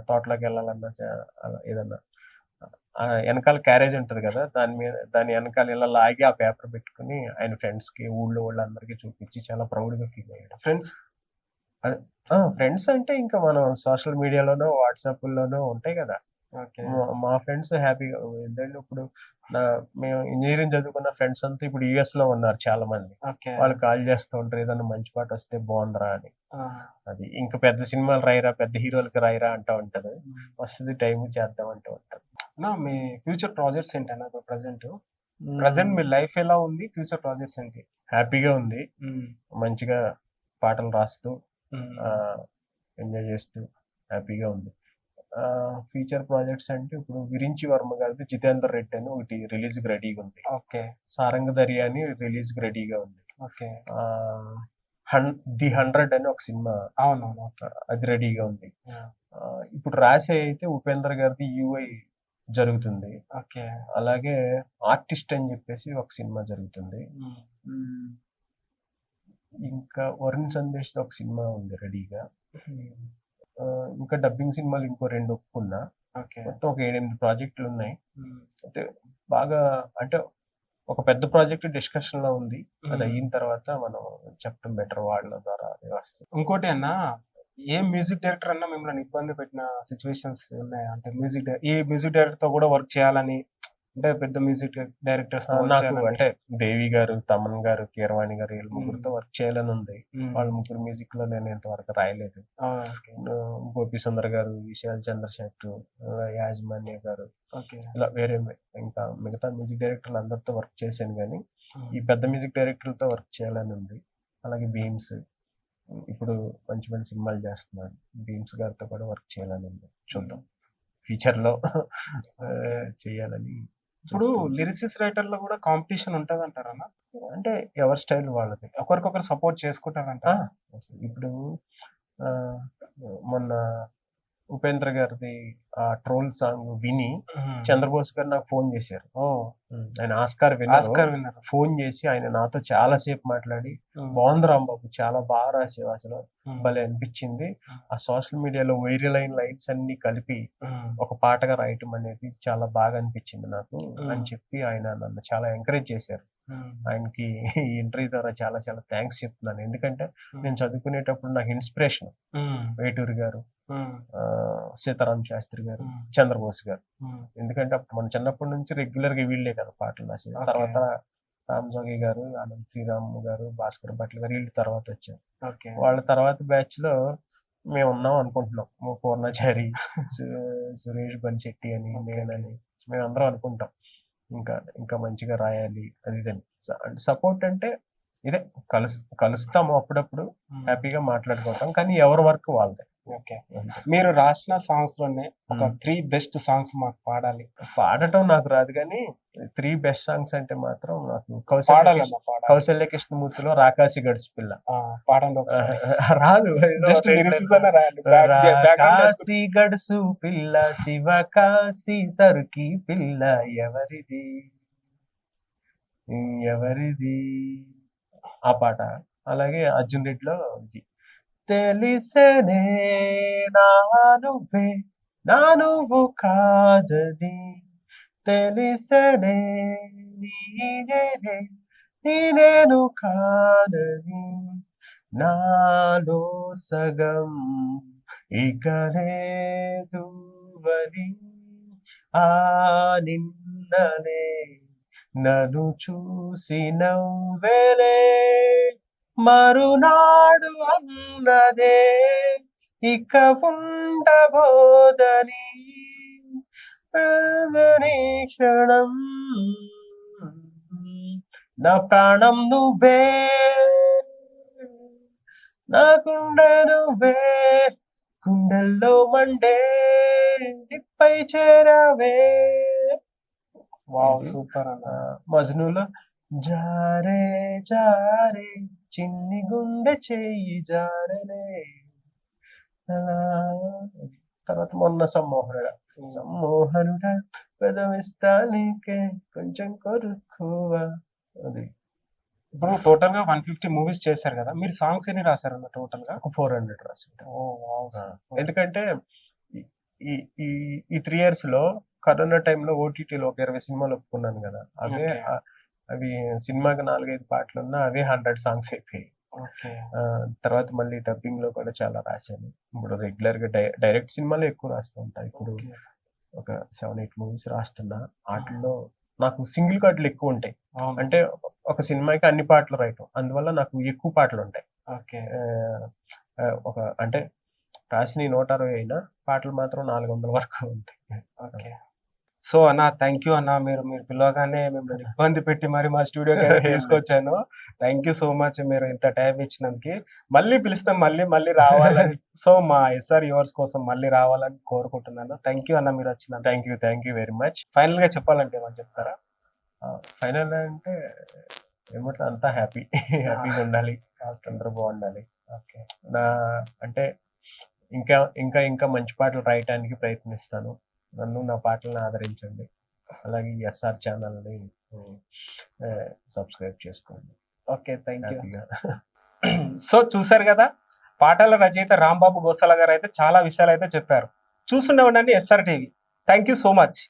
తోటలోకి వెళ్ళాలన్నా, ఏదన్నా వెనకాల క్యారేజ్ ఉంటది కదా, దాని వెనకాల ఇలా లాగి ఆ పేపర్ పెట్టుకుని ఆయన ఫ్రెండ్స్ కి, ఊళ్ళో వాళ్ళందరికీ చూపించి చాలా ప్రౌడ్ గా ఫీల్ అయ్యాడు. ఫ్రెండ్స్ అంటే ఇంకా మనం సోషల్ మీడియాలోనో వాట్సాప్ లోనో ఉంటాయి కదా, మా ఫ్రెండ్స్ హ్యాపీగా. ఏంటంటే ఇప్పుడు మేము ఇంజనీరింగ్ చదువుకున్న ఫ్రెండ్స్ అంతా ఇప్పుడు యుఎస్ లో ఉన్నారు చాలా మంది. వాళ్ళు కాల్ చేస్తూ ఉంటారు, ఏదన్నా మంచి పాట వస్తే బాగుందిరా అని. అది ఇంకా పెద్ద సినిమాలు రాయిరా, పెద్ద హీరోలకి రాయిరా అంటూ ఉంటది, వస్తుంది టైం చేద్దాం అంటూ ఉంటారు. మీ ఫ్యూచర్ ప్రాజెక్ట్స్ ఏంటన్నా? ప్రజెంట్ మీ లైఫ్ ఎలా ఉంది? ఫ్యూచర్ ప్రాజెక్ట్స్ ఏంటి? హ్యాపీగా ఉంది, మంచిగా పాటలు రాస్తూ ఎంజాయ్ చేస్తూ హ్యాపీగా ఉంది. ఫ్యూచర్ ప్రాజెక్ట్స్ అంటే ఇప్పుడు విరించి వర్మ గారిది జితేందర్ రెడ్డి అని ఒకటి రిలీజ్ కి రెడీగా ఉంది. సారంగ దర్యా అని రిలీజ్ కి రెడీగా ఉంది. ది 100 అని ఒక సినిమా, అది రెడీగా ఉంది. ఇప్పుడు రాసే అయితే ఉపేంద్ర గారిది యూఐ జరుగుతుంది. అలాగే ఆర్టిస్ట్ అని చెప్పేసి ఒక సినిమా జరుగుతుంది. ఇంకా వరుణ్ సందేశ్ ఒక సినిమా ఉంది రెడీగా. ఇంకా డబ్బింగ్ సినిమాలు ఇంకో 2 ఒప్పుకున్నా. మొత్తం ఒక 7-8 ప్రాజెక్టులు ఉన్నాయి. అంటే బాగా అంటే ఒక పెద్ద ప్రాజెక్ట్ డిస్కషన్ లో ఉంది, అది అయిన తర్వాత మనం చెప్పడం బెటర్ వాళ్ళ ద్వారా. ఇంకోటి అన్నా, ఏ మ్యూజిక్ డైరెక్టర్ అన్నా మిమ్మల్ని ఇబ్బంది పెట్టిన సిచ్యువేషన్స్ ఉన్నాయా? అంటే ఈ మ్యూజిక్ డైరెక్టర్ తో కూడా వర్క్ చేయాలని, అంటే పెద్ద మ్యూజిక్ డైరెక్టర్స్ అంటే దేవి గారు, తమన్ గారు, కీరవాణి గారు, వీళ్ళ ముగ్గురుతో వర్క్ చేయాలని ఉంది. వాళ్ళ ముగ్గురు మ్యూజిక్ లో నేను ఇంతవరకు రాయలేదు. గోపి సుందర్ గారు, విశాల్ చంద్రశేఖర్, యాజమాన్య గారు, ఇలా వేరే ఇంకా మిగతా మ్యూజిక్ డైరెక్టర్లు అందరితో వర్క్ చేశాను, కానీ ఈ పెద్ద మ్యూజిక్ డైరెక్టర్లతో వర్క్ చేయాలని ఉంది. అలాగే బీమ్స్, ఇప్పుడు మంచి మంచి సినిమాలు చేస్తున్నాడు. భీమ్స్ గారితో కూడా వర్క్ చేయాలని ఉంది. చూద్దాం ఫ్యూచర్ లో చేయాలని. ఇప్పుడు లిరిసిస్ రైటర్ లో కూడా కాంపిటీషన్ ఉంటది అంటారా? అంటే ఎవరి స్టైల్ వాళ్ళది, ఒకరికొకరు సపోర్ట్ చేసుకుంటారంట. ఇప్పుడు మొన్న ఉపేంద్ర గారిది ఆ ట్రోల్ సాంగ్ విని చంద్రబోస్ గారు నాకు ఫోన్ చేశారు. ఆయన ఆస్కార్ విన్నర్ ఫోన్ చేసి ఆయన నాతో చాలా సేపు మాట్లాడి, బాగుంది రాంబాబు, చాలా బాగా రాసేవు, అసలు భలే అనిపించింది, ఆ సోషల్ మీడియాలో వైరల్ అయిన లైన్స్ అన్ని కలిపి ఒక పాటగా రాయటం అనేది చాలా బాగా అనిపించింది నాకు అని చెప్పి ఆయన నన్ను చాలా ఎంకరేజ్ చేశారు. ఆయనకి ఈ ఇంటర్వ్యూ ద్వారా చాలా చాలా థ్యాంక్స్ చెప్తున్నాను. ఎందుకంటే నేను చదువుకునేటప్పుడు నాకు ఇన్స్పిరేషన్ వేటూరి గారు, సీతారాం శాస్త్రి గారు, చంద్రబోస్ గారు. ఎందుకంటే అప్పుడు మన చిన్నప్పటి నుంచి రెగ్యులర్ గా వీళ్ళే కదా పాటలు రాసేది. తర్వాత రామజోగి గారు, ఆనంద్ శ్రీరామ్ గారు, భాస్కర్ భట్ల గారు వీళ్ళు తర్వాత వచ్చారు. వాళ్ళ తర్వాత బ్యాచ్ లో మేము ఉన్నాం అనుకుంటున్నాం. పూర్ణచారి, సురేష్ బన్శెట్టి అని, నేనని మేమందరం అనుకుంటాం ఇంకా ఇంకా మంచిగా రాయాలి అది ఇదని. అంటే సపోర్ట్ అంటే ఇదే, కలుస్తాము అప్పుడప్పుడు, హ్యాపీగా మాట్లాడుకుంటాం, కానీ ఎవరి వర్క్ వాళ్ళదే. ఓకే, మీరు రాసిన సాంగ్స్ లోనే ఒక 3 బెస్ట్ సాంగ్స్ మాకు పాడాలి. పాడటం నాకు రాదు, కానీ 3 బెస్ట్ సాంగ్స్ అంటే మాత్రం నాకు కౌశల్య కృష్ణమూర్తిలో రాకాసి గడుసు పిల్ల రాదు. జస్ట్ రాకాసి గడుసు పిల్ల శివకాశి సరుకి పిల్ల ఎవరిది ఎవరిది ఆ పాట. అలాగే అర్జున్ రెడ్డిలో తెలిసనే నా నువ్వే నా నువ్వు కాదని, తెలిసనే నీనేనే నీ నేను కాదని, నాలో సగం ఇక లేదు అని, ఆ నిన్ననే నన్ను చూసి నవ్వెలే మరునాడు అన్నదే ఇక ఉండబోదని, క్షణం నా ప్రాణం నువ్వే నా గుండె నువ్వే, గుండెల్లో మండే నిప్పై చేరవే. సూపర్ అన్న. మజ్నులో జారే జారే చిన్ని గుండె చెయ్యి జారలే. తర్వాత మొన్న సమ్మోహనుడా పెదవిస్తా నీకే కొంచెం కొరుకువా. అది ఇప్పుడు టోటల్ గా 150 మూవీస్ చేశారు కదా, మీరు సాంగ్స్ ఎన్ని రాశారన్న? టోటల్ గా 400 రాసింటా. ఎందుకంటే ఈ 3 years లో కరోనా టైంలో ఓటీటీలో ఒక 20 సినిమాలు ఒప్పుకున్నాను కదా, అవి సినిమాకి 4-5 పాటలు ఉన్నా అవే 100 సాంగ్స్ అయిపోయాయి. తర్వాత మళ్ళీ డబ్బింగ్ లో కూడా చాలా రాశాను. ఇప్పుడు రెగ్యులర్ గా డైరెక్ట్ సినిమాలు ఎక్కువ రాస్తూ ఉంటాయి. ఇప్పుడు ఒక 7-8 మూవీస్ రాస్తున్నా. వాటిల్లో నాకు సింగిల్ కార్డులు ఎక్కువ ఉంటాయి. అంటే ఒక సినిమాకి అన్ని పాటలు రాయటం, అందువల్ల నాకు ఎక్కువ పాటలు ఉంటాయి. ఒక అంటే రాసిన 160 అయినా పాటలు మాత్రం 400 వరకు ఉంటాయి. సో అన్న, థ్యాంక్ యూ అన్న. మీరు పిలవగానే మిమ్మల్ని ఇబ్బంది పెట్టి మరి మా స్టూడియోకి తీసుకొచ్చాను. థ్యాంక్ యూ సో మచ్, మీరు ఇంత టైం ఇచ్చినందుకు. మళ్ళీ పిలుస్తాం, మళ్ళీ రావాలని. సో మా ఎస్ఆర్ యువర్స్ కోసం మళ్ళీ రావాలని కోరుకుంటున్నాను. థ్యాంక్ యూ అన్న, మీరు వచ్చిన. Thank you very much. Final గా చెప్పాలంటే ఏమని చెప్తారా? ఫైనల్ అంటే ఏమంటారు, అంతా హ్యాపీగా ఉండాలి, అందరూ బాగుండాలి. నా అంటే ఇంకా మంచి పాటలు రాయటానికి ప్రయత్నిస్తాను. నన్ను నా పాటలను ఆదరించండి. అలాగే ఎస్ఆర్ ఛానల్ని సబ్స్క్రైబ్ చేసుకోండి. Okay, thank you. సో చూసారు కదా, పాటల రచయిత రాంబాబు గోసాల గారు అయితే చాలా విషయాలు అయితే చెప్పారు. చూస్తుండే ఉండండి SR TV. Thank you so much.